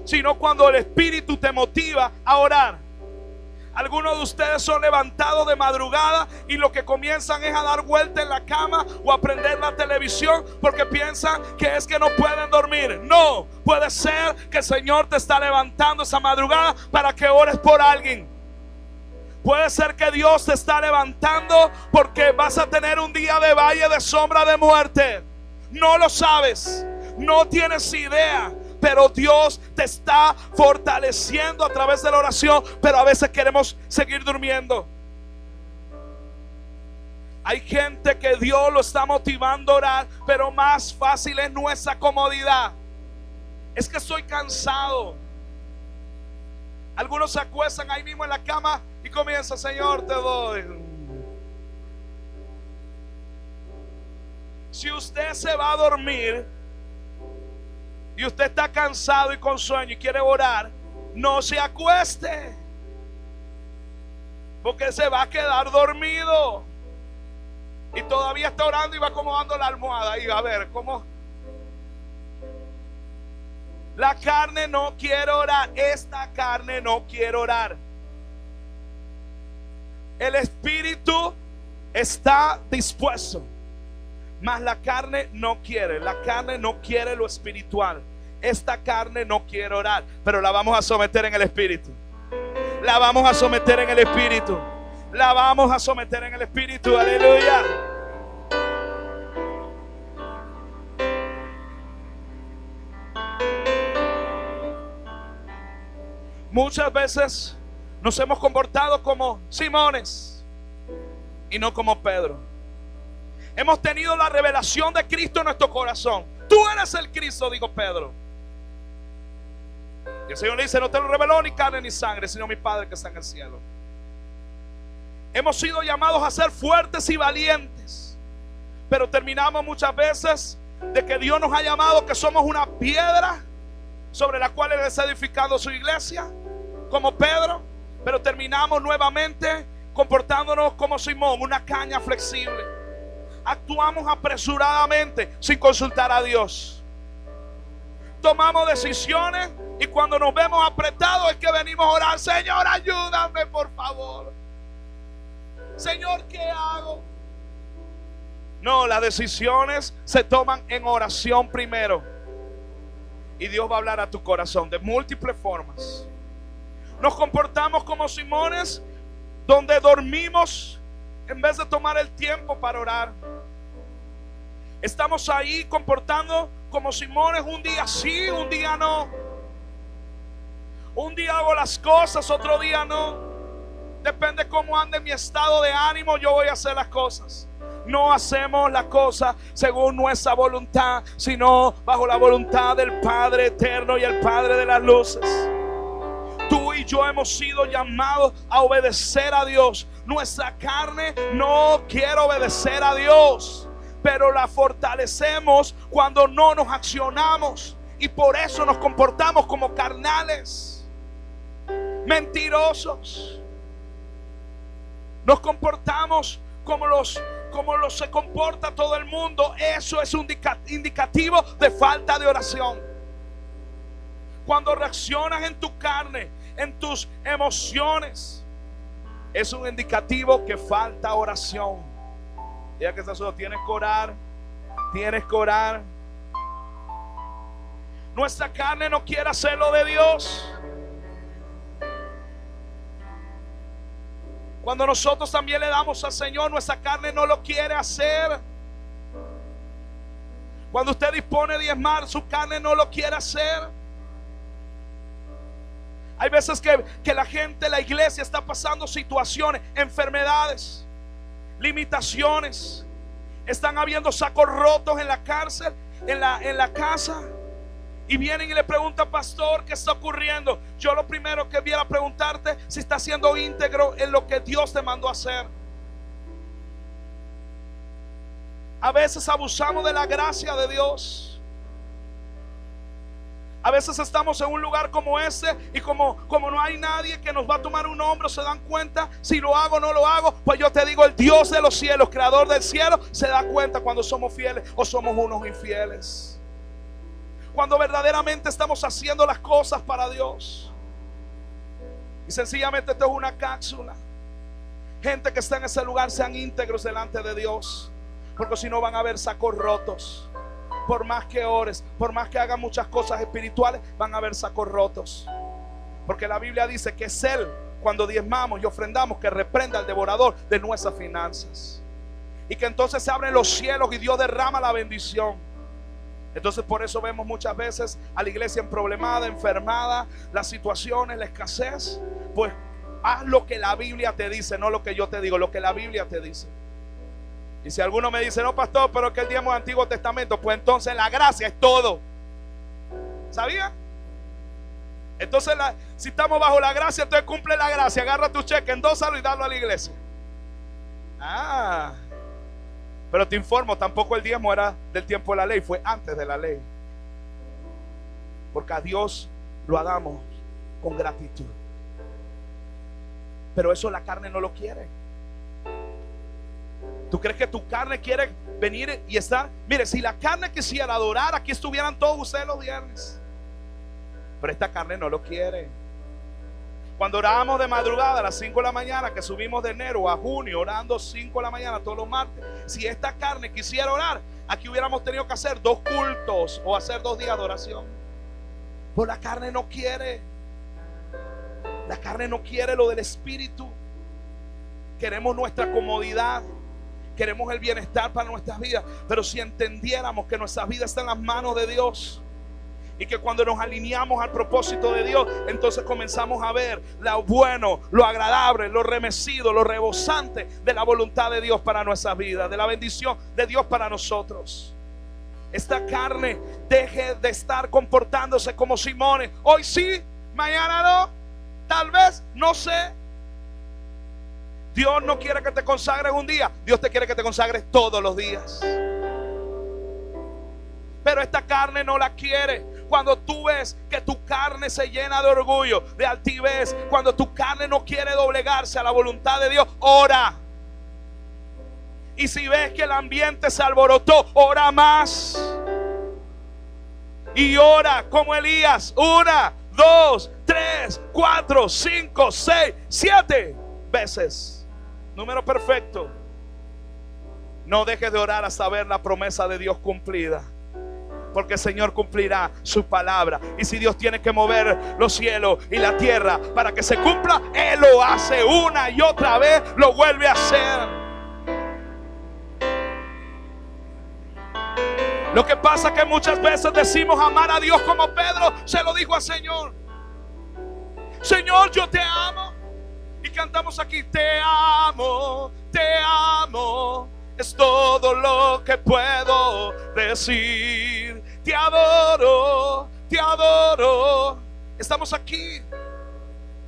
sino cuando el Espíritu te motiva a orar. Algunos de ustedes son levantados de madrugada y lo que comienzan es a dar vuelta en la cama o a prender la televisión porque piensan que es que no pueden dormir. No, puede ser que el Señor te está levantando esa madrugada para que ores por alguien. Puede ser que Dios te está levantando porque vas a tener un día de valle de sombra de muerte. No lo sabes, no tienes idea. Pero Dios te está fortaleciendo a través de la oración. Pero a veces queremos seguir durmiendo. Hay gente que Dios lo está motivando a orar, pero más fácil es nuestra comodidad. Es que estoy cansado. Algunos se acuestan ahí mismo en la cama y comienzan: Señor, te doy. Si usted se va a dormir y usted está cansado y con sueño y quiere orar, no se acueste, porque se va a quedar dormido. Y todavía está orando y va acomodando la almohada. Y a ver, ¿cómo? La carne no quiere orar. Esta carne no quiere orar. El espíritu está dispuesto, mas la carne no quiere. La carne no quiere lo espiritual. Esta carne no quiere orar, pero la vamos a someter en el espíritu. La vamos a someter en el espíritu. La vamos a someter en el espíritu. Aleluya. Muchas veces nos hemos comportado como Simones y no como Pedro. Hemos tenido la revelación de Cristo en nuestro corazón. Tú eres el Cristo, dijo Pedro. Y el Señor le dice: no te lo reveló ni carne ni sangre, sino mi Padre que está en el cielo. Hemos sido llamados a ser fuertes y valientes, pero terminamos muchas veces de que Dios nos ha llamado que somos una piedra sobre la cual Él está edificando su iglesia, como Pedro, pero terminamos nuevamente comportándonos como Simón, una caña flexible. Actuamos apresuradamente sin consultar a Dios. tomamos decisiones y cuando nos vemos apretados es que venimos a orar. Señor, ayúdame, por favor. Señor, ¿qué hago? No, las decisiones se toman en oración primero. Y Dios va a hablar a tu corazón de múltiples formas. Nos comportamos como Simones, donde dormimos en vez de tomar el tiempo para orar. Estamos ahí comportando como Simones, un día sí, un día no. Un día hago las cosas, otro día no. Depende cómo ande mi estado de ánimo, yo voy a hacer las cosas. No hacemos las cosas según nuestra voluntad, sino bajo la voluntad del Padre eterno y el Padre de las luces. Tú y yo hemos sido llamados a obedecer a Dios. Nuestra carne no quiere obedecer a Dios, pero la fortalecemos cuando no nos accionamos. Y por eso nos comportamos como carnales, mentirosos. Nos comportamos como los se comporta todo el mundo. Eso es un indicativo de falta de oración. Cuando reaccionas en tu carne, en tus emociones, es un indicativo que falta oración. Ya que estás solo, tienes que orar. Tienes que orar. Nuestra carne no quiere hacer lo de Dios. Cuando nosotros también le damos al Señor, nuestra carne no lo quiere hacer. Cuando usted dispone de diezmar, su carne no lo quiere hacer. Hay veces que la gente, la iglesia está pasando situaciones, enfermedades, limitaciones. Están habiendo sacos rotos en la cárcel, en la casa. Y vienen y le preguntan, pastor, ¿qué está ocurriendo? Yo lo primero que viera preguntarte si está siendo íntegro en lo que Dios te mandó a hacer. A veces abusamos de la gracia de Dios. A veces estamos en un lugar como ese y como no hay nadie que nos va a tomar un hombro, se dan cuenta si lo hago o no lo hago. Pues yo te digo, el Dios de los cielos, creador del cielo, se da cuenta cuando somos fieles o somos unos infieles. Cuando verdaderamente estamos haciendo las cosas para Dios. Y sencillamente esto es una cápsula. Gente que está en ese lugar, sean íntegros delante de Dios, porque si no van a haber sacos rotos. Por más que ores, por más que hagan muchas cosas espirituales, van a haber sacos rotos. Porque la Biblia dice que es Él, cuando diezmamos y ofrendamos, que reprenda al devorador de nuestras finanzas. Y que entonces se abren los cielos y Dios derrama la bendición. Entonces por eso vemos muchas veces a la iglesia problemada, enfermada, las situaciones, la escasez. Pues haz lo que la Biblia te dice, no lo que yo te digo, lo que la Biblia te dice. Y si alguno me dice, no pastor, pero que el diezmo del Antiguo Testamento, pues entonces la gracia es todo. ¿Sabía? Entonces si estamos bajo la gracia, entonces cumple la gracia. Agarra tu cheque, endósalo y dalo a la iglesia. Pero te informo, tampoco el diezmo era del tiempo de la ley, fue antes de la ley. Porque a Dios lo hagamos con gratitud. Pero eso la carne no lo quiere. ¿Tú crees que tu carne quiere venir y estar? Mire, si la carne quisiera adorar, aquí estuvieran todos ustedes los viernes. Pero esta carne no lo quiere. Cuando orábamos de madrugada a las 5 de la mañana, que subimos de enero a junio orando 5 de la mañana todos los martes, si esta carne quisiera orar, aquí hubiéramos tenido que hacer 2 cultos o hacer 2 días de oración. Pues la carne no quiere. La carne no quiere lo del espíritu. Queremos nuestra comodidad, queremos el bienestar para nuestras vidas. Pero si entendiéramos que nuestras vidas están en las manos de Dios, y que cuando nos alineamos al propósito de Dios, entonces comenzamos a ver lo bueno, lo agradable, lo remecido, lo rebosante de la voluntad de Dios para nuestras vidas, de la bendición de Dios para nosotros. Esta carne deje de estar comportándose como Simones. Hoy sí, mañana no, tal vez, no sé. Dios no quiere que te consagres un día, Dios te quiere que te consagres todos los días. Pero esta carne no la quiere. Cuando tú ves que tu carne se llena de orgullo, de altivez, cuando tu carne no quiere doblegarse a la voluntad de Dios, ora. Y si ves que el ambiente se alborotó, ora más. y ora como Elías 1, 2, 3, 4, 5, 6, 7 veces. Número perfecto. No dejes de orar hasta ver la promesa de Dios cumplida, porque el Señor cumplirá su palabra. Y si Dios tiene que mover los cielos y la tierra para que se cumpla, Él lo hace una y otra vez, lo vuelve a hacer. Lo que pasa es que muchas veces decimos amar a Dios como Pedro se lo dijo al Señor. Señor, yo te amo. Y cantamos aquí: te amo, es todo lo que puedo decir. Te adoro, te adoro. Estamos aquí,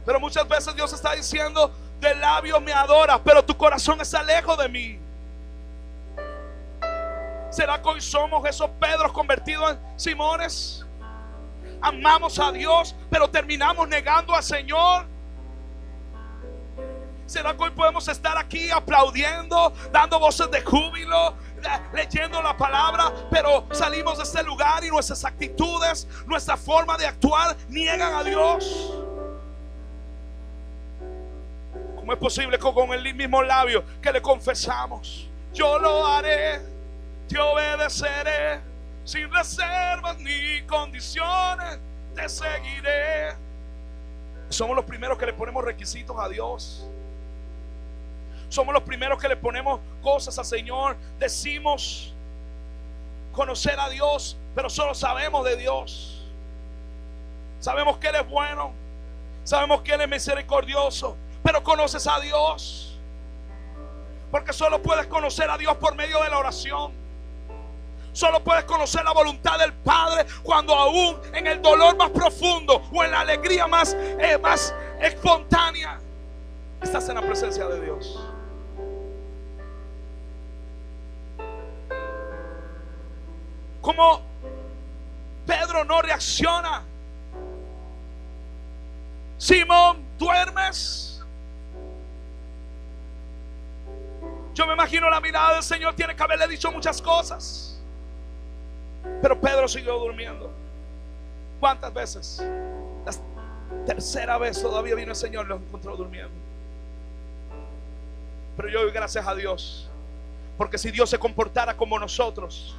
pero muchas veces Dios está diciendo: de labios me adoras, pero tu corazón está lejos de mí. ¿Será que hoy somos esos Pedros convertidos en Simones? Amamos a Dios, pero terminamos negando al Señor. ¿Será que hoy podemos estar aquí aplaudiendo, dando voces de júbilo, leyendo la palabra, pero salimos de este lugar y nuestras actitudes, nuestra forma de actuar niegan a Dios? ¿Cómo es posible que con el mismo labio que le confesamos: yo lo haré, te obedeceré, sin reservas ni condiciones, te seguiré? Somos los primeros que le ponemos requisitos a Dios. Somos los primeros que le ponemos cosas al Señor. Decimos conocer a Dios, pero solo sabemos de Dios. Sabemos que Él es bueno, sabemos que Él es misericordioso, pero conoces a Dios, porque solo puedes conocer a Dios por medio de la oración. Solo puedes conocer la voluntad del Padre cuando aún en el dolor más profundo o en la alegría más espontánea estás en la presencia de Dios. Como Pedro no reacciona: Simón, ¿duermes? Yo me imagino la mirada del Señor tiene que haberle dicho muchas cosas, pero Pedro siguió durmiendo. ¿Cuántas veces? La tercera vez todavía vino el Señor y los encontró durmiendo. Pero yo doy gracias a Dios, porque si Dios se comportara como nosotros,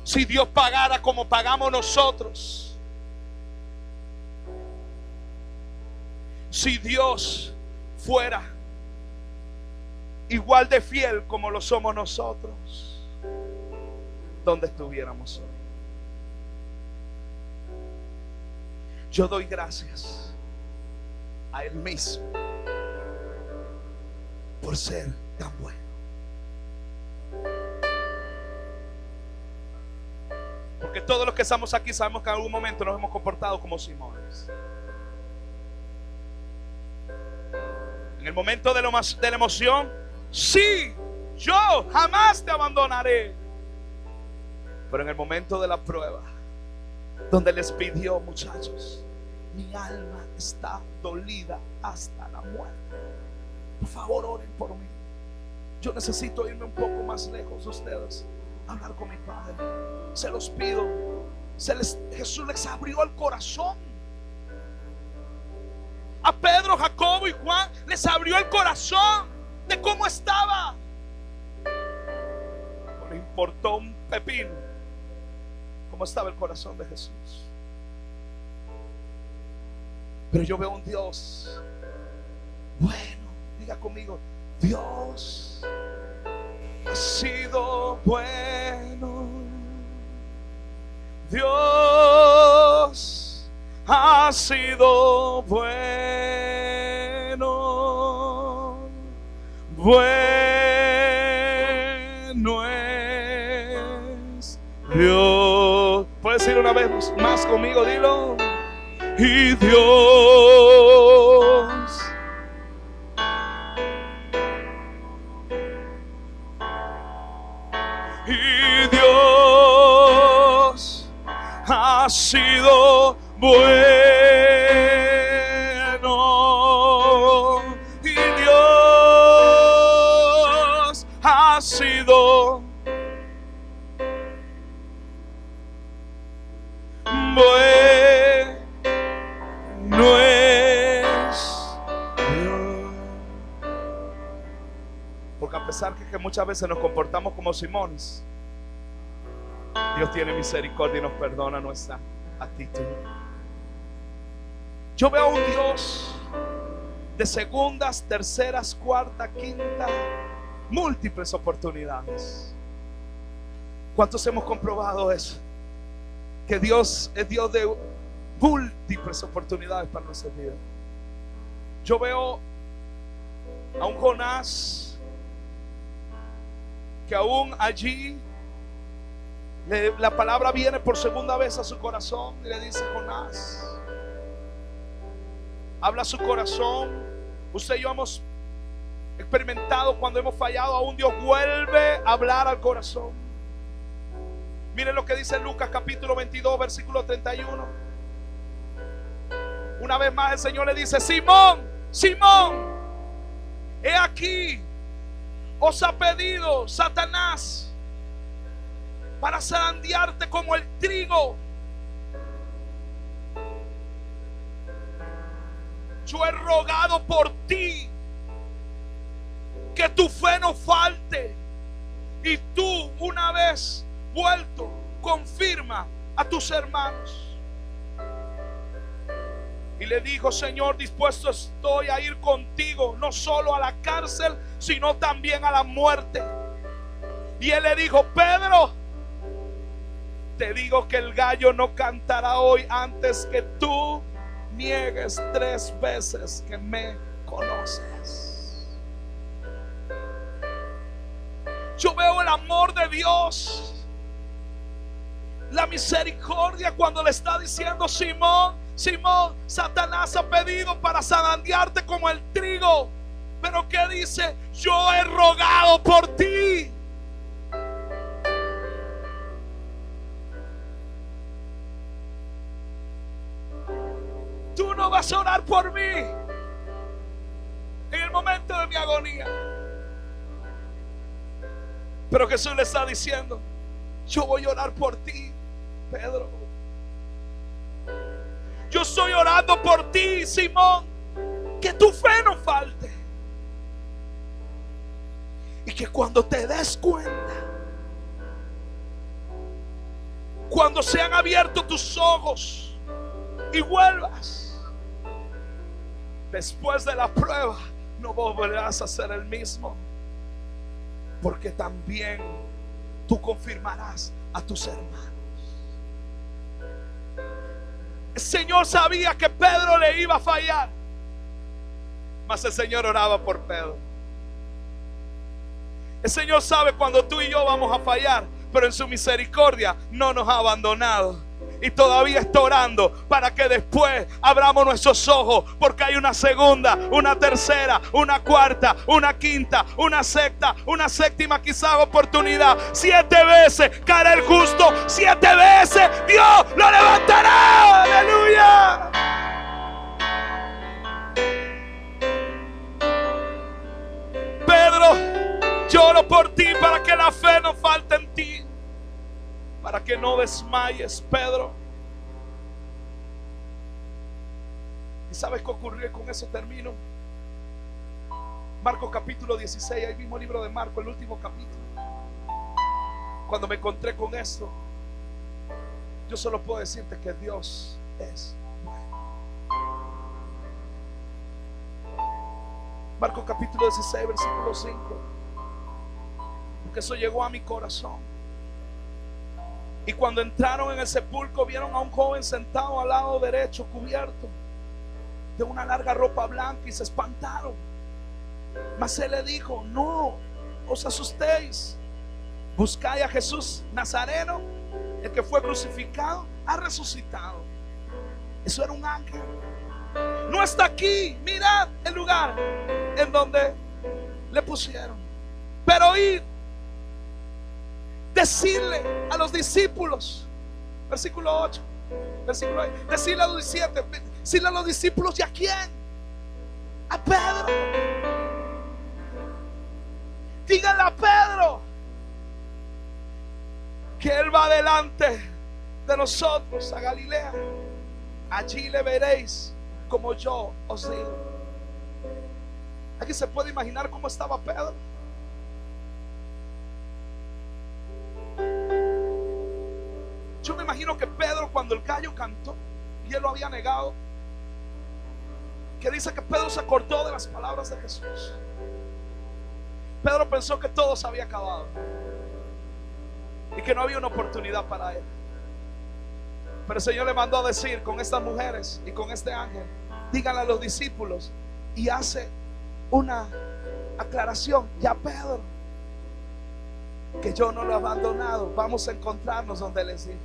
si Dios pagara como pagamos nosotros, si Dios fuera igual de fiel como lo somos nosotros, ¿dónde estuviéramos hoy? Yo doy gracias a Él mismo por ser tan bueno. Porque todos los que estamos aquí sabemos que en algún momento nos hemos comportado como Simones. En el momento de la emoción, sí, yo jamás te abandonaré. Pero en el momento de la prueba, donde les pidió: muchachos, mi alma está dolida hasta la muerte, por favor oren por mí, yo necesito irme un poco más lejos de ustedes, hablar con mi Padre, se los pido. Jesús les abrió el corazón. A Pedro, Jacobo y Juan les abrió el corazón de cómo estaba. No le importó un pepino cómo estaba el corazón de Jesús. Pero yo veo un Dios bueno. Diga conmigo: Dios ha sido bueno. Dios ha sido bueno. Bueno es Dios. ¿Puedes decir una vez más conmigo? Dilo. Y Dios ha sido bueno, y Dios ha sido Porque a pesar que muchas veces nos comportamos como Simones, Dios tiene misericordia y nos perdona nuestra actitud. Yo veo a un Dios de segundas, terceras, cuarta, quinta, múltiples oportunidades. ¿Cuántos hemos comprobado eso? Que Dios es Dios de múltiples oportunidades para nuestra vida. Yo veo a un Jonás que aún allí la palabra viene por segunda vez a su corazón y le dice: Jonás, habla su corazón. Usted y yo hemos experimentado cuando hemos fallado, aún Dios vuelve a hablar al corazón. Miren lo que dice Lucas capítulo 22 versículo 31. Una vez más el Señor le dice: Simón, Simón, he aquí, os ha pedido Satanás para zarandearte como el trigo. Yo he rogado por ti que tu fe no falte, y tú, una vez vuelto, confirma a tus hermanos. Y le dijo: Señor, dispuesto estoy a ir contigo, no solo a la cárcel, sino también a la muerte. Y él le dijo: Pedro, te digo que el gallo no cantará hoy antes que tú niegues 3 veces que me conoces. Yo veo el amor de Dios, la misericordia, cuando le está diciendo: Simón, Simón, Satanás ha pedido para zarandearte como el trigo, pero ¿qué dice? Yo he rogado por ti. Tú no vas a orar por mí en el momento de mi agonía, pero Jesús le está diciendo: yo voy a orar por ti, Pedro. Yo estoy orando por ti, Simón, que tu fe no falte, y que cuando te des cuenta, cuando se han abierto tus ojos y vuelvas después de la prueba, no volverás a ser el mismo, porque también tú confirmarás a tus hermanos. El Señor sabía que Pedro le iba a fallar, mas el Señor oraba por Pedro. El Señor sabe cuando tú y yo vamos a fallar, pero en su misericordia no nos ha abandonado, y todavía está orando para que después abramos nuestros ojos, porque hay una segunda, una tercera, una cuarta, una quinta, una sexta, una séptima quizás oportunidad. 7 veces caerá el justo, 7 veces Dios lo levantará. Aleluya. Pedro, lloro por ti para que la fe no falte en ti, para que no desmayes, Pedro. ¿Y sabes qué ocurrió? Con eso termino. Marcos capítulo 16, el mismo libro de Marcos, el último capítulo. Cuando me encontré con esto, yo solo puedo decirte que Dios es bueno. Marcos capítulo 16, versículo 5. Porque eso llegó a mi corazón. Y cuando entraron en el sepulcro, vieron a un joven sentado al lado derecho, cubierto de una larga ropa blanca, y se espantaron. Mas él le dijo: no os asustéis, buscáis a Jesús Nazareno, el que fue crucificado, ha resucitado. Eso era un ángel. No está aquí, mirad el lugar en donde le pusieron. Pero id, decirle a los discípulos, versículo 8, versículo 8, decirle a los 17, decirle a los discípulos: ¿y a quién? A Pedro. Díganle a Pedro que él va delante de nosotros a Galilea. Allí le veréis como yo os digo. Aquí se puede imaginar cómo estaba Pedro. cuando el gallo cantó y él lo había negado, que dice que Pedro se acordó de las palabras de Jesús. Pedro pensó que todo se había acabado y que no había una oportunidad para él. Pero el Señor le mandó a decir con estas mujeres y con este ángel: díganle a los discípulos. Y hace una aclaración: ya Pedro, que yo no lo he abandonado, vamos a encontrarnos donde les dije.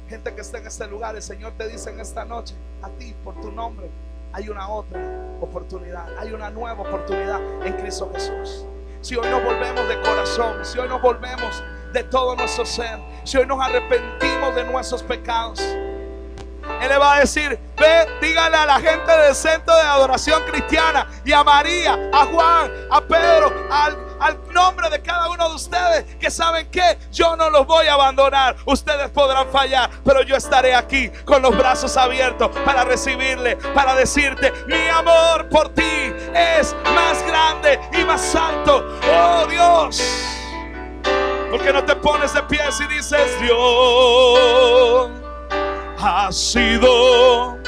Gente que está en este lugar, el Señor te dice en esta noche, a ti por tu nombre, hay una otra oportunidad, hay una nueva oportunidad en Cristo Jesús. Si hoy nos volvemos de corazón, si hoy nos volvemos de todo nuestro ser, si hoy nos arrepentimos de nuestros pecados, Él le va a decir: ve, dígale a la gente del Centro de Adoración Cristiana y a María, a Juan, a Pedro, al nombre de cada uno de ustedes, que saben que yo no los voy a abandonar. Ustedes podrán fallar, pero yo estaré aquí con los brazos abiertos para recibirle, para decirte: mi amor por ti es más grande y más alto. Oh Dios, ¿por qué no te pones de pies y dices: Dios ha sido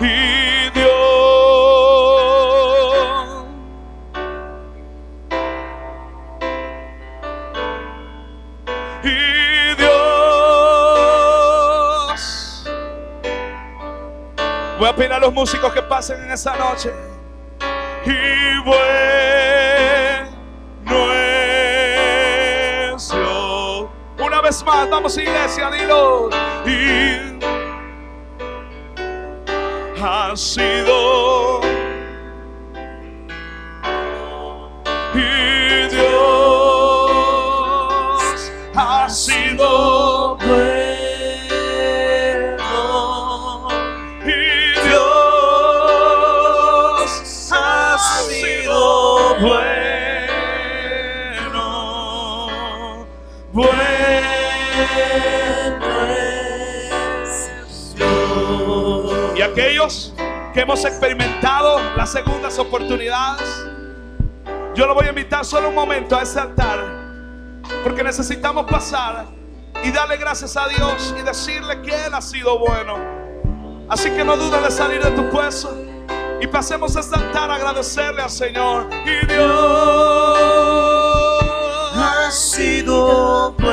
y Dios y Dios? Voy a pedir a los músicos que pasen en esa noche. Y bueno es Dios. Una vez más, vamos, iglesia, dilo. Y ha sido y Dios ha sido bueno. Y Dios ha sido bueno. Bueno es Dios. Y aquellos que hemos experimentado las segundas oportunidades, yo lo voy a invitar solo un momento a ese altar, porque necesitamos pasar y darle gracias a Dios y decirle que Él ha sido bueno. Así que no dudes de salir de tu puesto y pasemos a este altar a agradecerle al Señor. Y Dios ha sido bueno.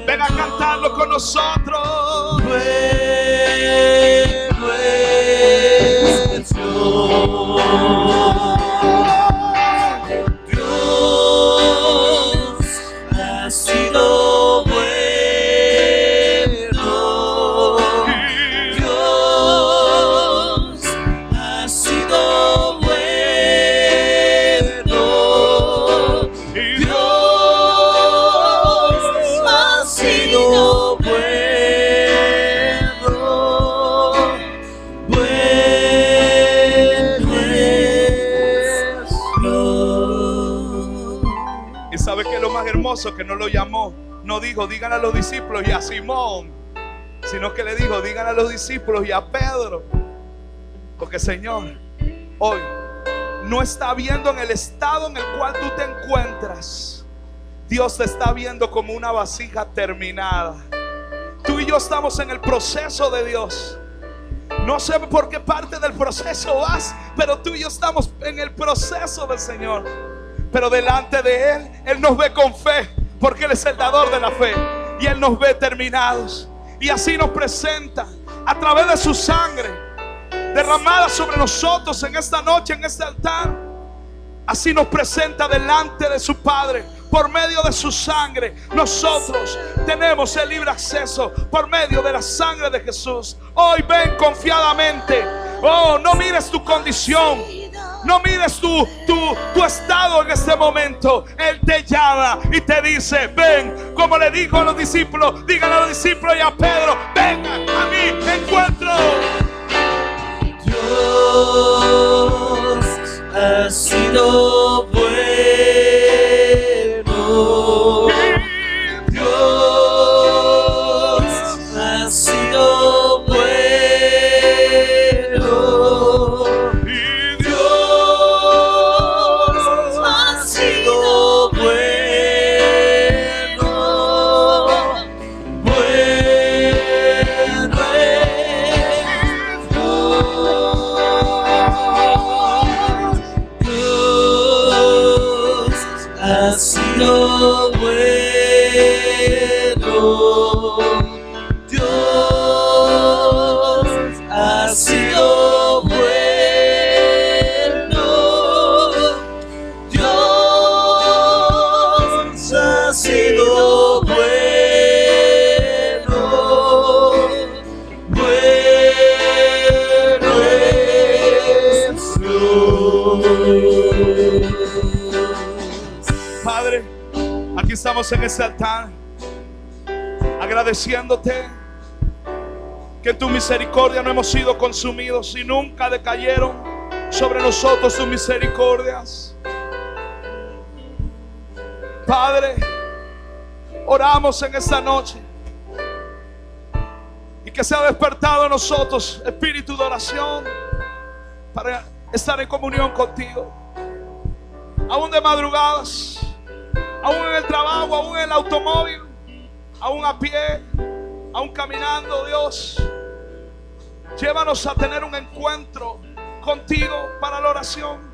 Ven a cantarlo con nosotros. Bueno es Dios. Dios ha sido bueno. Dios ha sido bueno. Dios ha sido bueno. Bueno es Dios. Y sabe que lo más hermoso, que no lo llamó, no dijo digan a los discípulos y a Simón, sino que le dijo digan a los discípulos y a Pedro. Porque Señor, hoy no está viendo en el estado en el cual tú te encuentras. Dios te está viendo como una vasija terminada. Tú y yo estamos en el proceso de Dios. No sé por qué parte del proceso vas, pero tú y yo estamos en el proceso del Señor. Pero delante de Él, Él nos ve con fe, porque Él es el dador de la fe. Y Él nos ve terminados. Y así nos presenta a través de su sangre derramada sobre nosotros en esta noche, en este altar. Así nos presenta delante de su Padre. Por medio de su sangre nosotros tenemos el libre acceso por medio de la sangre de Jesús. Hoy ven confiadamente. Oh, no mires tu condición, no mires tu estado en este momento. Él te llama y te dice ven, como le dijo a los discípulos. Díganle a los discípulos y a Pedro: vengan a mí, encuentro. Dios ha sido bueno. Dios ha sido bueno. Y Dios ha sido bueno. estamos en este altar agradeciéndote que en tu misericordia no hemos sido consumidos y nunca decayeron sobre nosotros tus misericordias. Padre, oramos en esta noche y que sea despertado en nosotros espíritu de oración para estar en comunión contigo, aún de madrugadas, aún en el trabajo, aún en el automóvil, aún a pie, aún caminando. Dios, llévanos a tener un encuentro contigo para la oración.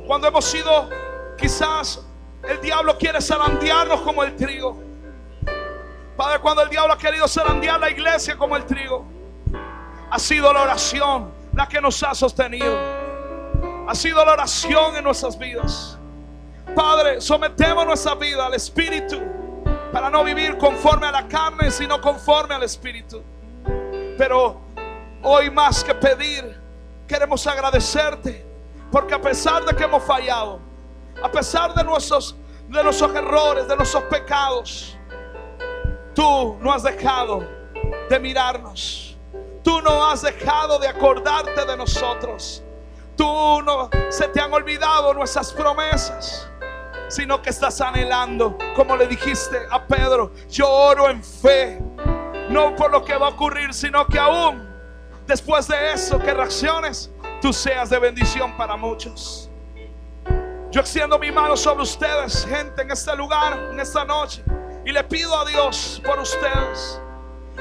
Cuando hemos sido, quizás el diablo quiere zarandearnos como el trigo. Padre, cuando el diablo ha querido zarandear la iglesia como el trigo, ha sido la oración la que nos ha sostenido. Ha sido la oración en nuestras vidas. Padre, sometemos nuestra vida al Espíritu para no vivir conforme a la carne, sino conforme al Espíritu. Pero hoy, más que pedir, queremos agradecerte, porque a pesar de que hemos fallado, a pesar de nuestros errores, de nuestros pecados, tú no has dejado de mirarnos. Tú no has dejado de acordarte de nosotros. Tú no se te han olvidado nuestras promesas, sino que estás anhelando, como le dijiste a Pedro: yo oro en fe, no por lo que va a ocurrir, sino que aún después de eso, que reacciones, tú seas de bendición para muchos. Yo extiendo mi mano sobre ustedes, gente, en este lugar, en esta noche, y le pido a Dios por ustedes.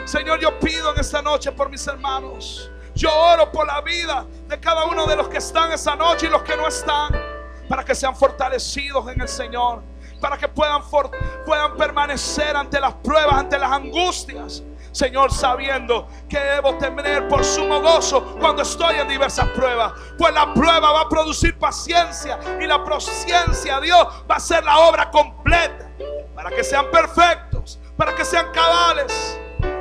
Señor, yo pido en esta noche por mis hermanos. Yo oro por la vida de cada uno de los que están esta noche y los que no están, para que sean fortalecidos en el Señor, para que puedan permanecer ante las pruebas, ante las angustias. Señor, sabiendo que debo tener por sumo gozo cuando estoy en diversas pruebas, pues la prueba va a producir paciencia, y la paciencia, Dios, va a ser la obra completa, para que sean perfectos, para que sean cabales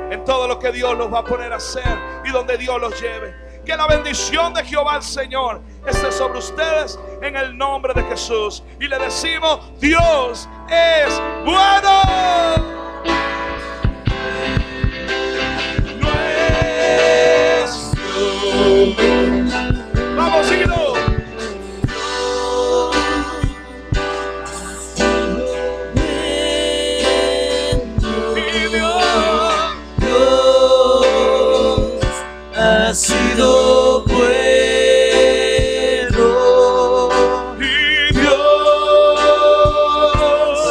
en todo lo que Dios los va a poner a hacer y donde Dios los lleve. Que la bendición de Jehová el Señor esté sobre ustedes en el nombre de Jesús. Y le decimos: Dios es bueno. Vamos, Hilo. Ha sido bueno, Y Dios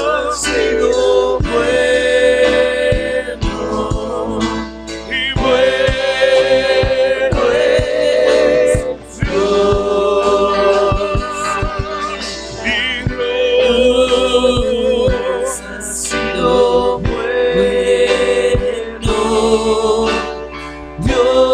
ha sido bueno, y bueno es Dios, y Dios ha sido bueno, Dios